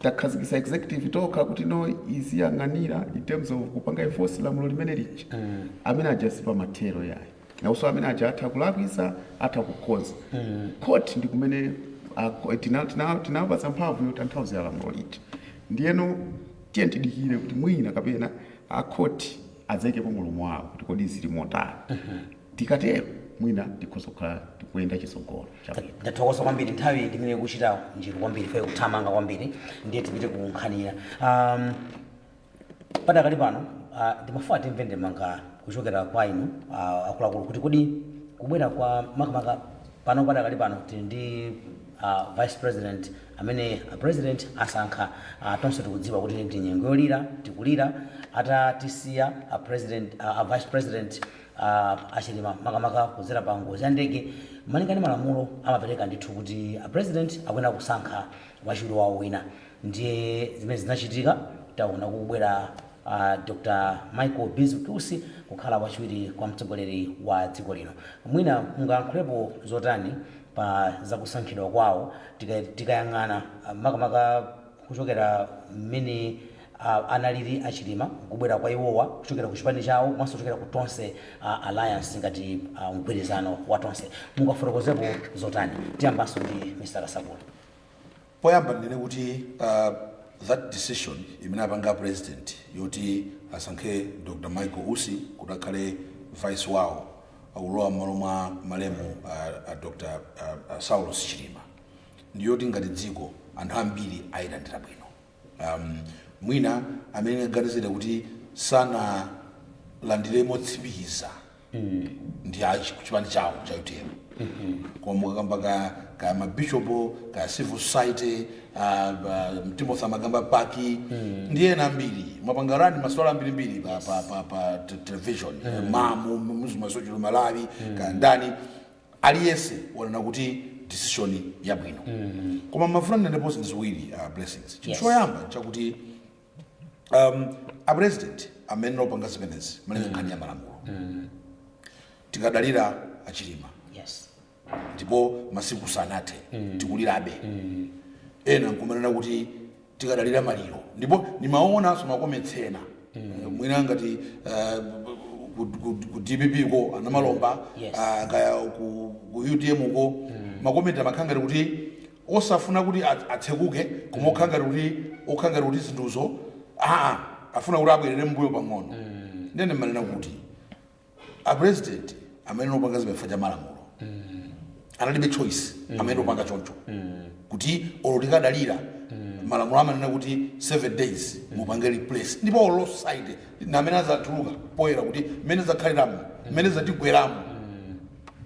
Takhazikitsa executive tokha kuti no iziyang'anira in terms of kupanga enforce lamulo limene lichi. Amene ajasipa matero yayi. Nawonso amene aja atha kulakwisa, atha kukonza. Court ndi kumene tinapatsa mphamvu yotanthauzira lamulo lichi. Ndiyeno tiye tidikire kuti mwina kapena akhoti adzaikepo mulomo wawo kuti kodi zili motani. Tikatero mwina tikhoza kukhala tikuyenda chitsogolo.
Ndathokoza kwambiri, nthawi ndimene kuchita njiro kwambiri fe kuthamanga kwambiri, ndiye tipite kunkhanira. Padakali pano ndimafuna timve ndemanga kuchokera kwa inu akuluakulu kuti kodi kubwera kwa makamaka pano padakali pano tili ndi vice president amene president asankha, tonse tikudziwa kuti ndi nyengo yolira tikulira atatisiya vice president achilima makamaka kudzera pa ngozi ya ndege. Malingana ndi malamulo amapereka ndithu kuti president akuyenera kusankha wachiwiri wawo wina, ndiye zimene zinachitika taona kubwera Dr. Michael Bizutusi kukhala wachiwiri kwa mtsogoleri wa dziko lino. Mwina mungayankhulepo zotani pa zakusankhidwa kwawo tikayang'ana makamaka kuchokera mmene analili achilima kubwera kwa iwowa kuchokera ku chipani chawo komanso kuchokera ku tonse alliance ngati mgwirizano wa tonse, mungafotokozepo zotani? Tiyambanso ndi Mr. Kasakula.
Poyamba ndine kuti that decision imene apanga president yoti asankhe Dr. Michael Usi kuti akhale vice wawo akulowa m'malo mwa malemu Dr. Saulus Chilima ndiyoti ngati dziko anthu ambiri ayilandira bwino. Mwina amene aganizira kuti sana landire motsimikiza ndi chipani chawo cha UTM. Koma mukakamba ka mabishopu ka civil society Timothy Magamba Paki ndiye ena ambiri mwapangarani masuala ambirimbiri pa television mamu muzimasochero Malawi ka ndani aliyese wanena kuti decision yabwino. Koma mafuna ndinepo ziwiri blessings. Choyamba chakuti a president amene opanga zimenezi malinga nkhani ya malamulo tikadalira achilima ndipo masiku sanathe tikulirabe ena nkumanena kuti tikadalira maliro ndipo nimaonanso makometsena mwina ngati ku DPP ko anamalomba kaya ku UTM ko makomenta makhangati kuti osafuna kuti atsekuke koma okhangati kuti zinthuzo afuna kuti abwerere mbuyo pang'ono. Ndene manena kuti a president amene opanga zimefa cha malamulo analibe choice amene opanga choncho kuti olotikadalira malamulo amanena kuti 7 days mupange replace ndipo oloside namene azatuluka poyera kuti mmene zakhaliramo mmene zatigweramo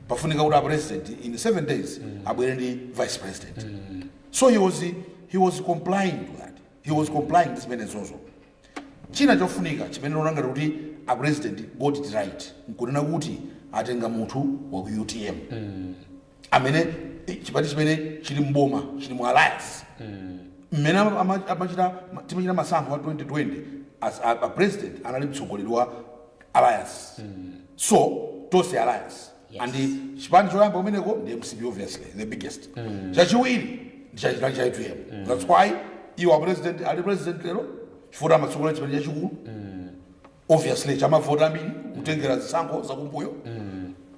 pafunika kuti a president in 7 days abwere ndi vice president. So he was complying to that. He was complying zimene zozo. China chofunika chimene lonanga kuti a president got it right nkunena kuti atenga munthu wa ku UTM amene chipati chimene chili mboma chili mu alliance mmene timachita masankho wa 2020 as a president anali mtsogoleri wa alliance so tonse alliance and chipani choyamba kumeneko ndi MCP obviously the biggest chachiwiri ndi chachitatu cha UTM that's why iwo president ali president lero chifukwa amatsogola chipani chachikulu obviously chamavota ambiri kutengera zisankho zakumbuyo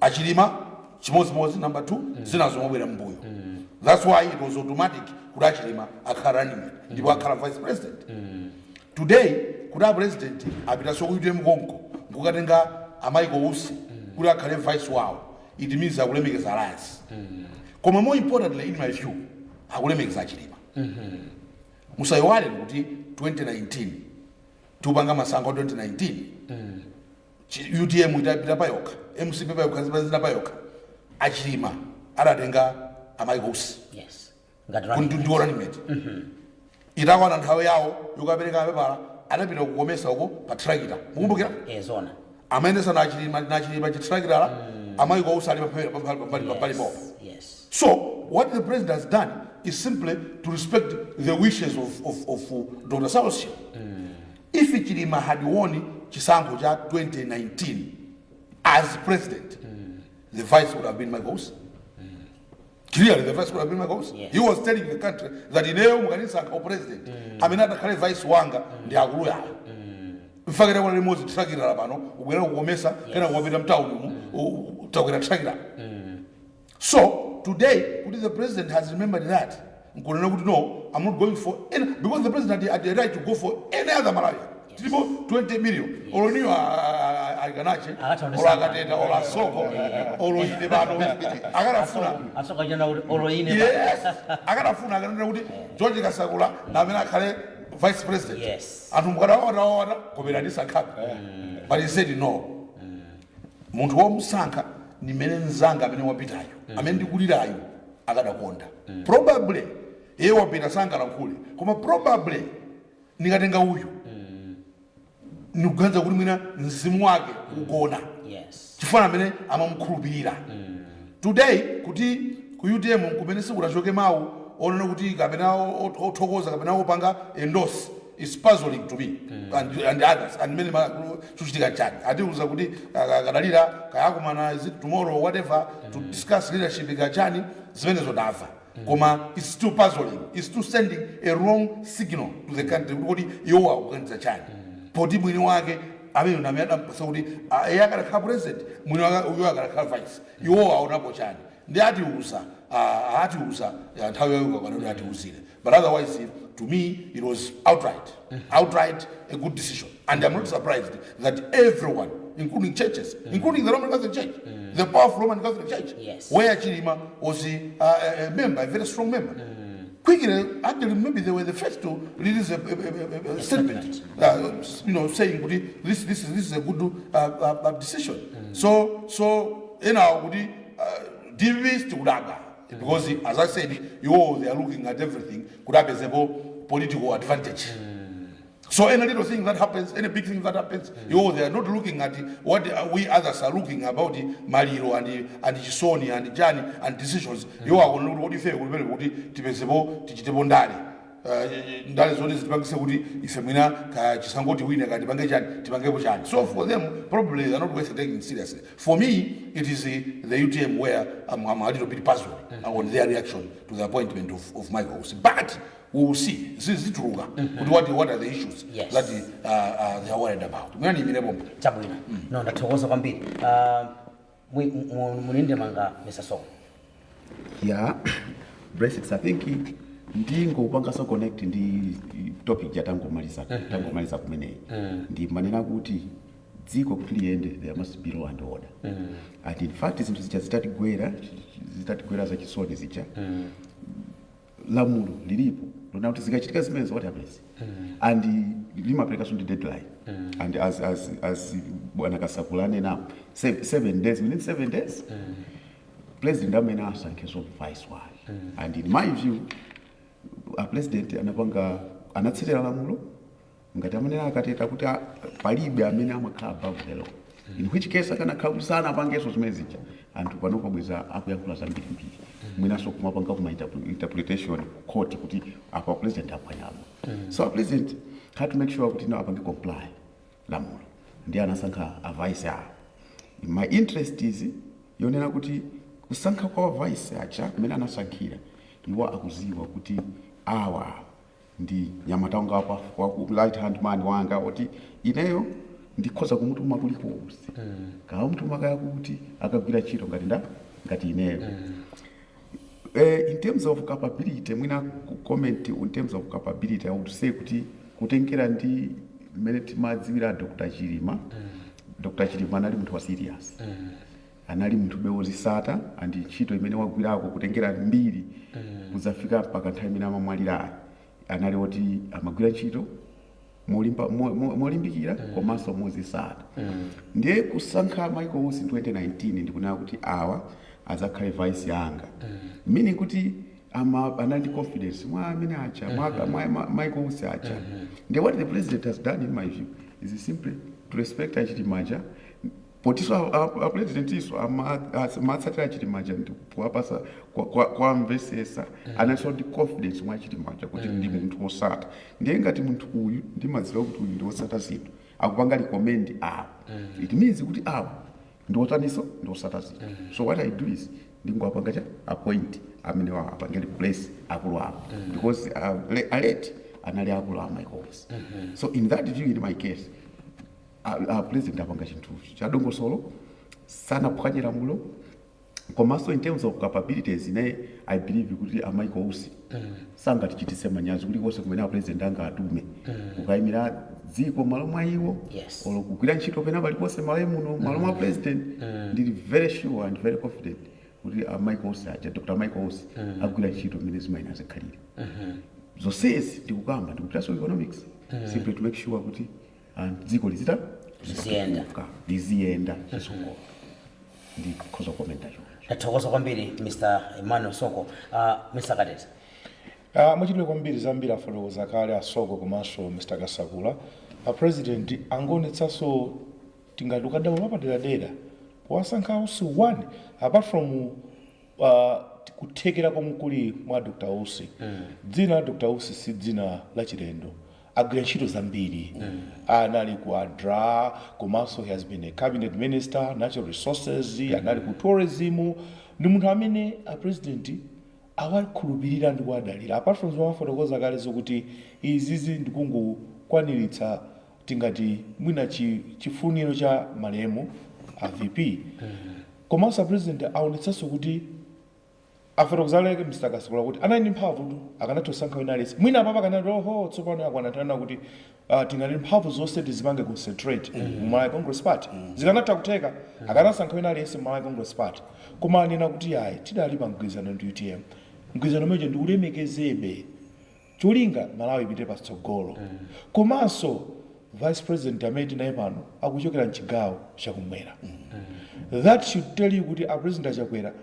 achilima chimodzimodzi number 2 zinazo mobwera mbuyo that's why it was automatic kuti achilima akhala running mate ndipo akhala vice president today kuti a president apitaso kuitwe mkonko ngukatenga amaiko usi kuti akhale vice wawo it means akulemekeza alliance koma more importantly in my view akulemekeza achilima musayiwale kuti 2019 tupanga masankho 2019 UTM itapita payoka MCP payoka zipazina payoka achilima adatenga amaikosi kundiwo running mate itakwana nthawi yawo yokapereka mapepala adapita kukomesa uko pa tractor mukumbukira
zona
amayendesa nachilima chitrakitala amaikosi ali pali popa so what the president has done is simply to respect the wishes of Dr. Sausio if Chilima had won chisankho cha 2019 as president the vice would have been my boss clearly the vice would have been my boss he was telling the country that ineyo mukanisankha president amene adakhale vice wanga ndi akulu yawo mfakira kwa limodzi trakira pano ubwera kukomesa kana kuwapita mtawuni utakwera trakira so today the president has remembered that nkunena kuti no I'm not going for any because the president had the right to go for any other malaria tipo 20 million oloniyo akanache olakatenda olasoko oloyine bano akanafuna
asokajana oloyine
akanafuna akanena kuti George Kasakula namene akhale vice president anthu mukadaona kobera ndisankhabe but he said no munthu womusankha ni mene nzanga amene wapitayo amene ndikulirayo akadakonda probably yeye wapita sangalankhule koma probably ndikatenga uyu nikuganza kuti mwina mzimu wake ukona chifukwa amene amamukhulupirira today kuti ku UTM kumene sikutachoke mawu onena kuti kapena othokoza kapena opanga endorse is puzzling to me and others and many chuchitika chani atiuza kuti kadalira kayakumana is it tomorrow whatever to discuss leadership ikachani zimenezo ndamva koma it's still puzzling it's still sending a wrong signal to the country kuti iwo akuganiza chani poti mwini wake amene namyadampasa kuti yakadakhala president mwini wake uyo akadakhala vice iwo aonapo chani ndi atiuza nthawi yayo kakwana atiuzire but otherwise to me it was outright a good decision and I'm not surprised that everyone including churches including the Roman Catholic Church the powerful Roman Catholic Church where Chilima was a member a very strong member quickly actually maybe they were the first to release a statement saying this is a good decision so divist ulaga because as I said they are looking at everything could have a political advantage so any little thing that happens any big thing that happens they are not looking at what we others are looking about Maliro and Chisoni and Jani and decisions are going to what you say kuti tipezebo tichitepo ndale ndale zoti zitipangise kuti ife mwina chisangoti wina kati pange chani tipangepo chani so for them probably they are not worth taking seriously for me it is the UTM where I'm a little bit puzzled on their reaction to the appointment of Michael but we will see zituluka kuti what are the issues that they are worried about mwina nimire bomba
chabwino no ndathokoza kwambiri muninde manga Mr. Soko
Basics I think ndingo upanga so connect ndi topic yatangomaliza kumeneyi ndi manena kuti dziko kuti liyende there must be law and order and in fact zinthu zitatigwera za chisoni zicha lamulo lilipo lona kuti zikachitika zimenezo what happens and limapereka so deadline and as bwana Kasakula anena 7 days within 7 days president amene asankhe so vice and in my view a president anapanga anatsatira lamulo ngati amanena akateta kuti palibe amene amakhala above the law, in which case akanakhala kuti sanapangenso zimene zija anthu panopo bweza akuyankhula zambirimbiri mwinaso kumapanga kuma interpretation court kuti apa president aphwanyamo. So a president had to make sure kuti apange comply lamulo ndi anasankha a vice awo. My interest is yonena kuti kusankha kwa vice acha kumene anasankhira iwo akuziwa kuti awa ndi nyamata wanga kwa right hand man wanga oti ineyo ndikhoza kumutuma kulikonse kawa mutuma kaya kuti akagwira ntchito ngati ineyo. In terms of capability, mwina comment in terms of capability, I would say kuti kutengera ndi mmene timadziwira Dr. Chilima. Dr. Chilima anali munthu wa serious. Anali munthu bewozisata andi ntchito imene wagwirako kutengera mbiri kuzafika mpaka nthawi imene amamwalira. Anali oti amagwira ntchito molimbikira komanso mozisata. Ndiye kusankha Michael Usi 2019 ndikunena kuti awa azakhale vice yanga. Meaning kuti anali confidence mwa amene acha Michael Usi acha. Ndiye what the president has done in my view is simply to respect Chilimaja. Potiso a president iso amatsatira Chilimaja ndikuwapasa kwa mvesesa anaso ndi confidence mwa Chilimaja kuti ndi munthu wosata. Ndiye ngati munthu uyu ndimadziwa kuti uyu ndi wosata zinthu akupanga recommend it means kuti ndotaniso ndosata zinthu. So what I do is ndingwapanga cha appoint amene apangeli place akulu apo because alert anali akulu a Michael Usi. So in that view, in my case, president apanga chinthu chadongosolo sanaphwanyira mulo komanso in terms of capabilities I believe kuti a Michael Usi sangatichitise manyazi kulikonse kumene president anga atume kukayimira dziko malo mwa iwo olo kugwira ntchito pena paliponse malo muno malo mwa president. Ndili very sure and very confident kuti a Michael Usi aja Dr. Michael Usi agwira ntchito mmene zimayina zakhalire. Zonsezi ndikukamba ndikutiranso economics simply to make sure kuti dziko liziyenda chisongola. Ndikhoza komenta cho.
Tathokoza kwambiri Mr. Emmanuel Soko. Mr. Kadete.
Mwachidwe kwambiri zambiri afotokoza kale asoko komanso Mr. Kasakula. President angonetsanso tingati ukadaulo paderadera powasankha Usi one apart from kuthekera komukuli mwa Dr. Usi. Dzina la Dr. Usi si dzina la chilendo. Agwira ntchito zambiri. Anali ku ADRA komanso he has been a cabinet minister, natural resources, anali ku tourism. Ndi munthu amene a president awakhulupirira ndi kuwadalira. Apart from zomwe afotokoza kale zokuti izizi ndikungokwaniritsa tingati mwina chifuniro cha malemu a VP. Komanso a president aonetsanso kuti afotokoza leke Mr. Kasakula kuti anali ndi mphamvu akanatosankha wina aliyense. Mwina apapa kanati tsopano akwanatana kuti tingali mphamvu zonse tizipange concentrate mu Malawi Congress Party. Zikanatha kutheka akanasankha wina aliyense mu Malawi Congress Party. Koma anena kuti ayi tidali pa mgwirizano ndi UTM. Mgwirizano umenewo ndi ulemekezebe cholinga Malawi ipite patsogolo. Komanso vice president amene tinaye pano akuchokera mchigawo chakumwera. That should tell you kuti a president achakwera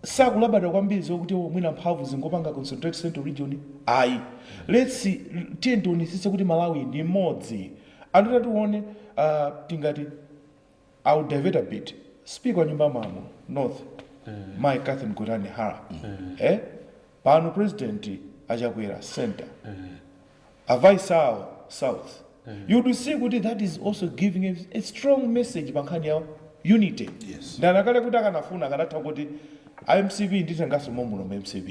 sakulabada kwambiri zokuti mwina mphamvu zingopanga concentrate central region. Ayi, let's see, tiye tionetsetse kuti Malawi ndi mmodzi. Andota tione tingati I'll divert a bit. Speaker wa nyumba mamo North Mike Catherine Kotani Hara pano president achakwera center a vice south. You do see kuti that is also giving a strong message pankhani ya unity. Ndanakale kuti akanafuna akanatha kuti MCB nditengaso momuno mu MCB.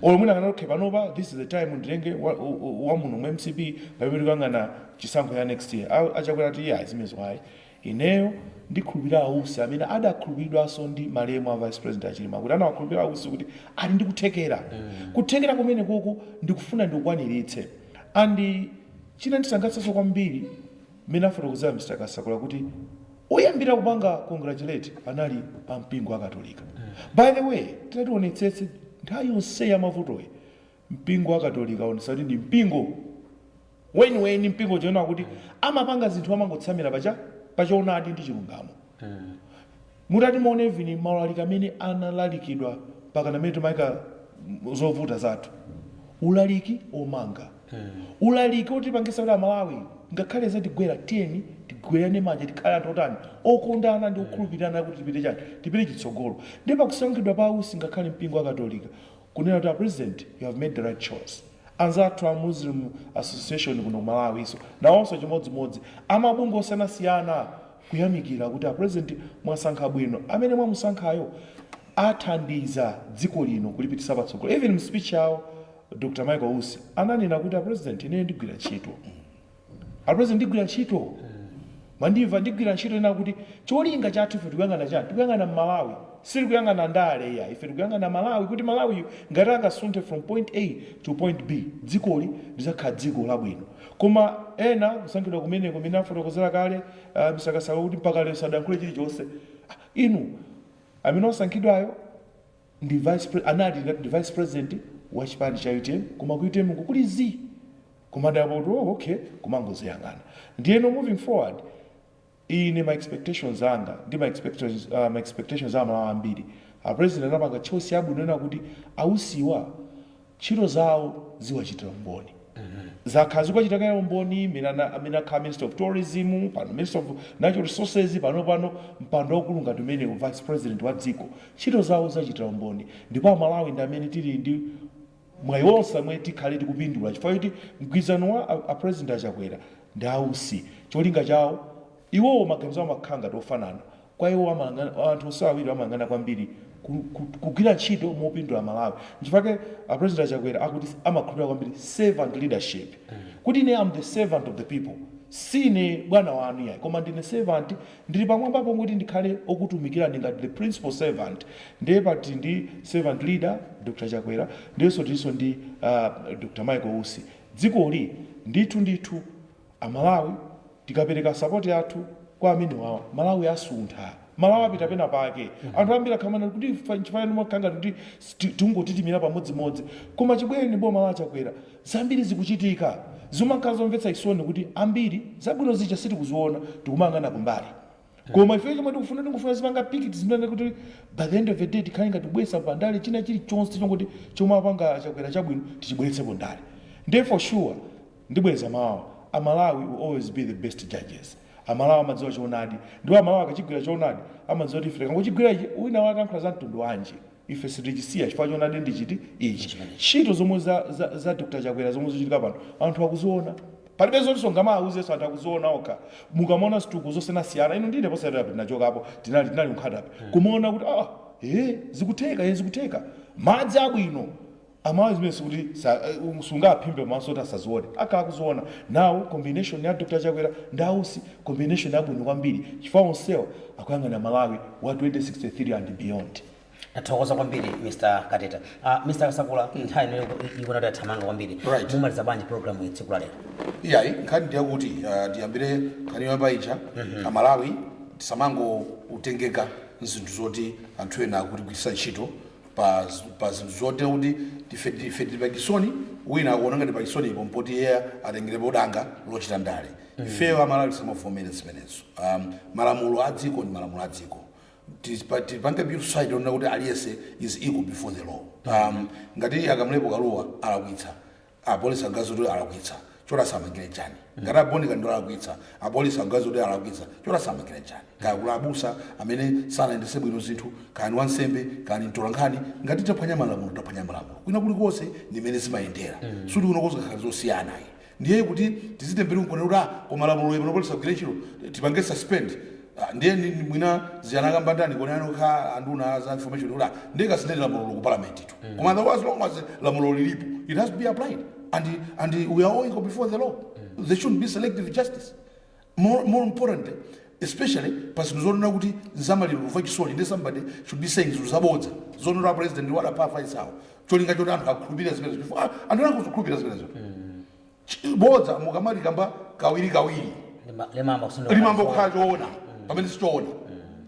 Olumuna kanaloke panopa this is the time ndilenge wa muno mu MCB pamene kangana chisankho ya next year. Achakwera ti ya zimezo hayi. Ineyo ndikhulupirira Usi amene adakhulupiridwanso ndi malemu a vice president Chilima kuti anawakhulupirira Usi kuti ali ndi kuthekera. Kuthekera kumene koko ndikufuna ndikukwaniritse. And china ndisangalatsanso kwambiri mmene afotokoza Mr. Kasakula kuti oyambira kupanga congratulate anali pa mpingo wa Katolika. By the way, tionetsetse nthawi yonse ya mavutoyi mpingo wa Katolika onesa kuti ndi mpingo weni mpingo chona kuti amapanga zinthu amangotsamira pachoonadi ndi chilungamo. Mutati muone vini malalika amene analalikidwa pakana amene timayika zovuta zathu. Ulaliki omanga ulaliki otipangisa kuti amalawi ngakhale zatigwera tiyeni tigwerane manja tikhale anthu otani okondana ndi okhulupirana kuti tipite chani tipite chitsogolo ndipo pakusankhidwa pa ausi ngakhale mpingo wa katolika kunena kuti president you have made the right choice anzathu a Muslim Association kuno Malawi iso nawonso chimodzimodzi amabungwe osiyanasiyana kuyamikira kuti president mwasankha bwino amene mwamusankhayo athandiza dziko lino kulipitisa patsogolo even mu speech yawo Dr. Michael Usi ananena kuti president ine ndigwira ntchito president ndigwira ntchito mandimva ndigwira ntchito ina kuti cholinga chathu ife tikuyang'ana chani tikuyang'ana Malawi siri kuyang'ana ndale ya ife tikuyang'ana Malawi kuti Malawi ngati angasunthe from point A to point B dzikoli lizakhala dziko labwino koma ena kusankhidwa kumeneko mina afotokozera kale misakasaka kuti mpaka lero sadankhule chilichonse inu amene osankhidwayo ndi vice president wa chipani cha UTM koma ku UTM kuli zi koma ndapoto okay kumangoziyang'ana ndiyeno moving forward ine my expectations anga ndi my expectations ama ambiri president anapanga choice yabwino ina kuti ausiwa ntchito zawo ziwachitira umboni zakhazi kwachitira umboni mina kha minister of tourism pano minister of natural resources pano mpando wakulu ngati umene vice president wa dziko ntchito zawo zachitira umboni ndipo amalawi ndi amene tili ndi mwayi wonse amene tikhale tikupindula chifukwa kuti mgwirizano wa president achakwera ndi ausi cholinga chawo iwowo maganizo amakhala ngati ofanana kwa iwo anthu onse awiri amang'ana kwambiri kugwira ntchito mopindula Malawi nchifukwa president achakwera akuti amakhulupirira kwambiri servant leadership kuti ine am the servant of the people sine bwana wanu yayi koma ndine servant ndili pamwambapo kuti ndikhale okutumikira ngati the principal servant ndiye pati ndi servant leader Dr. Chakwera ndiyenso tilinso ndi Dr. Michael Usi dzikoli ndithu amalawi tikapereka support yathu kwa amene wawo Malawi asuntha Malawi apita pena pake anthu ambiri akhamana kuti chifukwa mokanga kuti tingotitimira pamodzimodzi koma chibweni boma la Chakwera zambiri zikuchitika zimakhala zomvetsa isoni kuti ambiri zabwino zicha sitikuziona tikumang'ana kumbali koma ife chomwe tikufuna zipanga pikiti zimene kuti by the end of the day tikhale ngati kubwesa pandale china chilichonse chongoti chomwe apanga Chakwera chabwino tichibweretsepo ndale ndiye for sure ndibweza mawa amalawi will always be the best judges amalawi amadziwa choonadi ndipo amalawi akachigwira choonadi amadziwa kuti ife kangochigwira ichi wina wakankhula za mtundu wanji ife sitichisiya chifukwa choonadi ndichiti ichi ntchito zomwe za Dr. Chakwera zomwe zochitika pano anthu akuziona palibe zonso ngamawuzeso anthu akuziona okha mukamona situko zosiyanasiyana ino ndine posayera tinachokapo tinali nkhatapi kumaona kuti zikutheka madzi abwino amalawi zimene kuti sungaphimbe maso kuti asazione akhala akuziona nawo combination ya Dr. Chakwera ndi ausi combination yabwino kwambiri chifukwa onsewo akuyang'ana Malawi wa 2063 and beyond.
Nathokoza kwambiri Mr. Kateta. Mr. Kasakula nthawi ino ikuona kuti athamanga kwambiri mumaliza bwanji program iyi tsiku la lero
iyayi nkhani ndiyakuti ndiyambire nkhani yoyamba amalawi tisamango utengeka nzinthu zoti anthu ena akutigwiritsa ntchito pa zinthu zote kuti tife tili pakisoni wina akuona ngati pakisoni ipo mpoti iye atengerepo danga lochita ndale ifeyo amalawi tisamavomere zimenezo malamulo a dziko ndi malamulo a dziko tipange beautiful side ona kuti aliyense is equal before the law ngati akamlepo kaluwa alakwitsa apolisi agazo kuti alakwitsa chora samangire chani ngati aboneka ndo alakwitsa apolisi agazo kuti alakwitsa chora samangire chani kaya kulabusa amene sanayendese bwino zinthu kani wansembe kani mtolankhani ngati taphwanya malamulo kwina kulikonse ndi imene zimayendera suti kunokoza kakhala zosiyana ndiye kuti tizitembere nkonera kuti ko malamulo yemwe polisi agwire ntchito tipange suspend ndiye mwina ziyanakamba ndani konano kha anduna za information ula ndeka sinene lamulo ku parliament tu koma otherwise long as lamulo lilipo it has to be applied and we are all equal before the law there shouldn't be selective justice more importantly especially pasino zonona kuti nzamaliro kuva chisoni ndi somebody should be saying zinthu zabodza zonona president wala pafa isawo cholinga choti anthu akhulupirira zimenezo anthu akukhulupirira zimenezo bodza mukamali kamba kawiri limambo khachoona pamene sichoona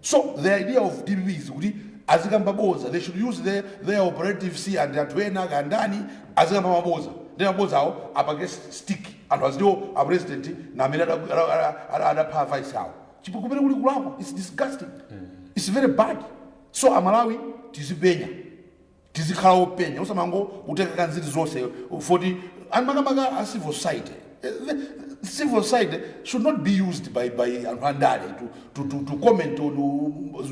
so the idea of DPP is kuti azikamba boza they should use their operative C and anthu ena kandani azikamba maboza ndi maboza awo apange stick anthu azidiwo a president na amene adapha vice awo chipukupere kuli kulako it's disgusting it's very bad so amalawi tizipenya tizikhala openya usamango uteka kanziri zonse foti makamaka a civil society. Civil society should not be used by Andale to comment on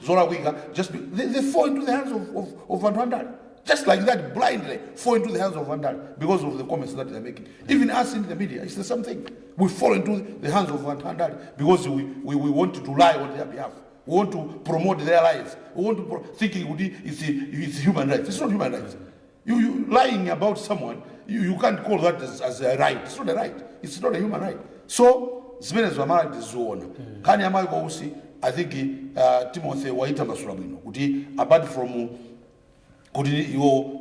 Zola just they fall into the hands of Andale. Just like that, blindly fall into the hands of Andale because of the comments that they're making. Even us in the media, it's the same thing. We fall into the hands of Andale because we want to lie on their behalf. We want to promote their lives. We want to thinking it's human rights. It's not human rights. You lying about someone, you can't call that as a right. It's not a right. It's not a human right. So, zimene zwamala tiziona. Kani amai kwa usi, I think Timothy waita masula bwino. Kuti apart from kuti iwo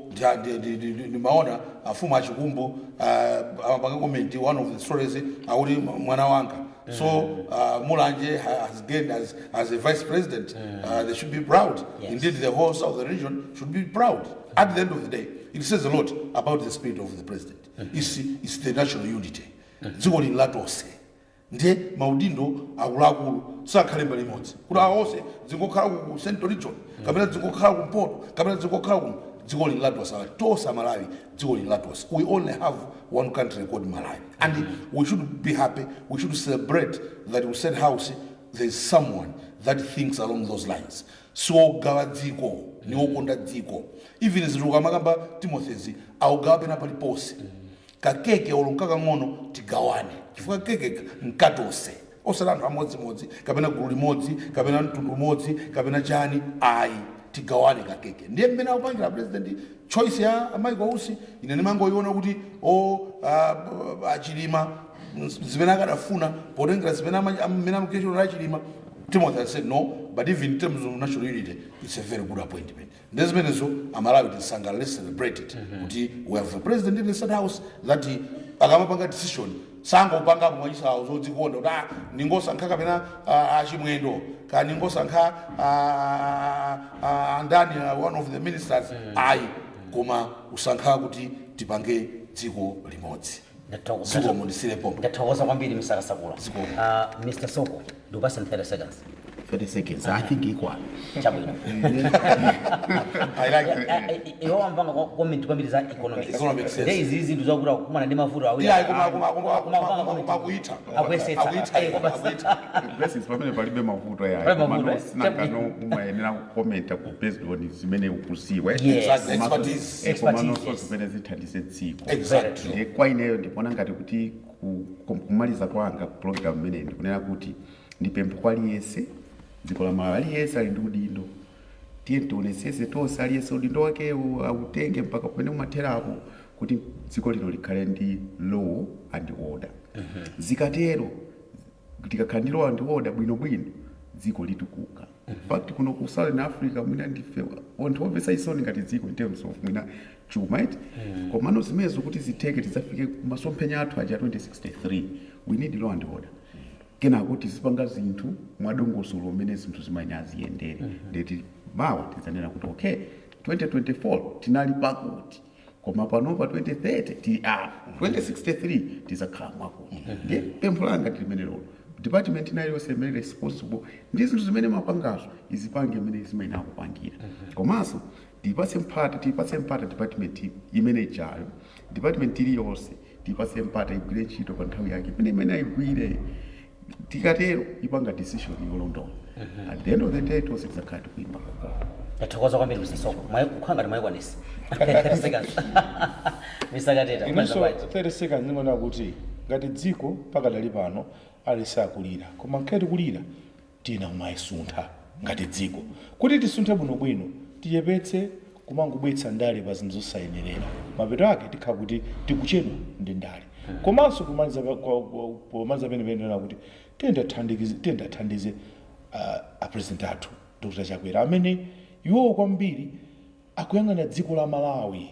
ndi maona afuma achikumbu amapanga comment one of the stories akuti mwana wanga. So Mulanje has gained as a vice president. They should be proud. Yes. Indeed, the whole southern region should be proud. At the end of the day, it says a lot about the spirit of the president. It's the national unity. Dziko lilatose. Nde maudindo akuluakulu sakhalemba limodzi. Kuti awose dzingokhala ku Central Region, kapena dzingokhala ku Mpoto, kapena dzingokhala ku dziko lilatose. Tosa Malawi, dziko lilatose. We only have one country called Malawi. And we should be happy, we should celebrate that we said house there is someone that thinks along those lines. So gawa dziko, ni okonda dziko. Even as Rugamakamba Timothy, augawa pena paliposi. Kakeke olonkaka ngono tigawane. Chifukwa keke nkatose. Osalano amodzi kapena gulu limodzi, kapena mtundu umodzi, kapena chani ai tigawane kakeke. Ndiye mmene akupangira president choice ya amai kwa usi ine ndimangoiona kuti achilima zimene akadafuna potengera zimene amene amukechero achilima. Timothy said no, but even in terms of national unity, it's a very good appointment. There's been so Amalawi Sangha, let's celebrate it. We have a president in the State House that he agamapanga decision. Sango panga kumwanyisa uzodzikondo da ningo sankha kapena achimwendo ka ningo sankha andani one of the ministers ai koma usankha kuti tipange dziko limodzi.
Ndathokoza kwambiri Mr. Sakula. Mr. Soko, do pass in 30 seconds.
30 seconds, I think equal.
Chabwino.
I like it.
Iwo ambanga comment kwambiri za economics.
Economic sense.
There is easy to zakura kumana ndi mavuto awiri.
Akuita.
Akuesetsa.
Blessings pamene palibe mavuto ya. Komano sinakano umayenera kukomenta ku based on zimene ukusiwa.
Expertise.
Komano so zimene zithandise dziko.
Exactly.
Kwa ineyo ndipona ngati kuti kumaliza kwanga program imene ndikunena kuti ndipempha kwa aliyese dziko la Malawi aliyese ali ndi udindo tiye tionesese tonse aliyese udindo wake autenge mpaka pamene umatherapo kuti dziko lino likhale ndi law and order. Zikatero tikakhala ndi law and order bwinobwino dziko litukuka. Fact kuno ku Southern Africa mwina ndife onthu omvetsa isoni ngati dziko in terms of mwina chuma iti komano zimenezo kuti zitheke tidzafike kumasomphenya athu aja 2063 we need law and order. Kena kuti zipanga zinthu mwadongosolo umene zinthu zimayenera ziyendere. Ndeti mawa tizanena kuti okay 2024 tinali pakuti koma panopa 2030 tili 2063 tizakhala mwakuti. Ndiye pempho langa tilimenelo department inayo yonse imene responsible ndi zinthu zimene mapangazo izipange imene zimayenera kupangira. Komanso tipase mpata department imene ichayo department iliyonse tipase mpata igwire ntchito pa nthawi yake imene ayigwire. Tikatero ipanga decision yolondola. At the end of the day tonse tizakhala tikuimba kwa.
Ndathokoza kwambiri Mr. Soko. Ukhanga ndi mwayikwanisa. 30 seconds. Mr. Gateta.
Inenso 30 seconds ndingona kuti ngati dziko pakadali pano alisakulira. Koma nkati kulira tina umayisuntha ngati dziko. Kuti tisunthe bwinobwino tiyepetse kumangobwetsa ndale pa zinthu zosayenerera. Mapeto ake tikhala kuti tikuchedwa ndi ndale. Komanso pomaliza penepene kuti tiyenda thandize apresident athu Dr. Chakwera amene iwo kwambiri akuyang'ana dziko la Malawi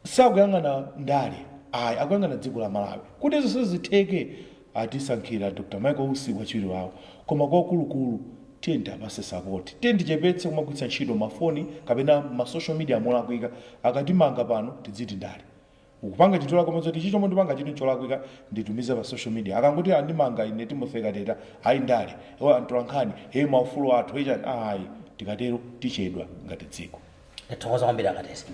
sakuyang'ana ndale akuyang'ana dziko la Malawi kuti izo sizitheke atisankhira Dr. Michael Usi wachiwiri wawo koma kwakulukulu tiyenda apase support tichepetse kumagwiritsa ntchito mafoni kapena ma social media molakwika akatimanga pano tidziti ndale ukupanga chitola komanso tichicho mondipanga chinthu cholakwika nditumize pa social media akangoti andimanga ine Timothy Gateta ayi ndale anthu ankhani maufulu athu echani tikatero tichedwa ngati dziko.
Ndithokoza kwambiri akatesi.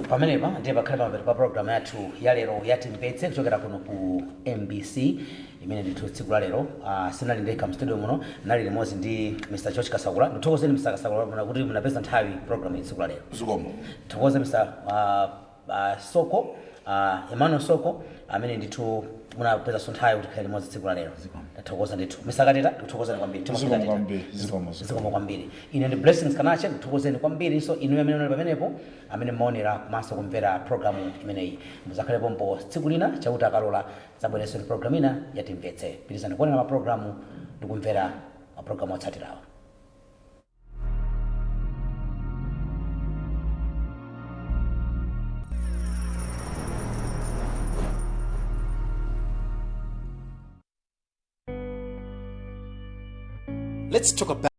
Pamenepa ndiye pakhale pamapeto pa program yathu ya lero ya Timvetse kuchokera kuno ku MBC imene ndithu tsiku la lero sinali ndekha mstudio muno nali limodzi ndi Mr. George Kasakula. Ndithokozeni Mr. Kasakula kuti munapeza nthawi program tsiku la lero.
Zikomo.
Ndithokoze Mr. Soko Emmanuel Soko amene ndithu munapeza nthawi kuti khale limodzi tsiku la lero. Ndithokoza ndithu Mr. Kateta ndithokozeni kwambiri. Zikomo kwambiri. Ine ndi Blessings Kanache ndithokozeni kwambiri so inu amene muli pamenepo amene muonera komanso kumvera program imeneyi muzakhale pompo tsiku lina chakuti akalola zabwereso ndi program ina ya Timvetse. Pirizani kuonera ma program ndi kumvera ma program otsatirawa.
Let's talk about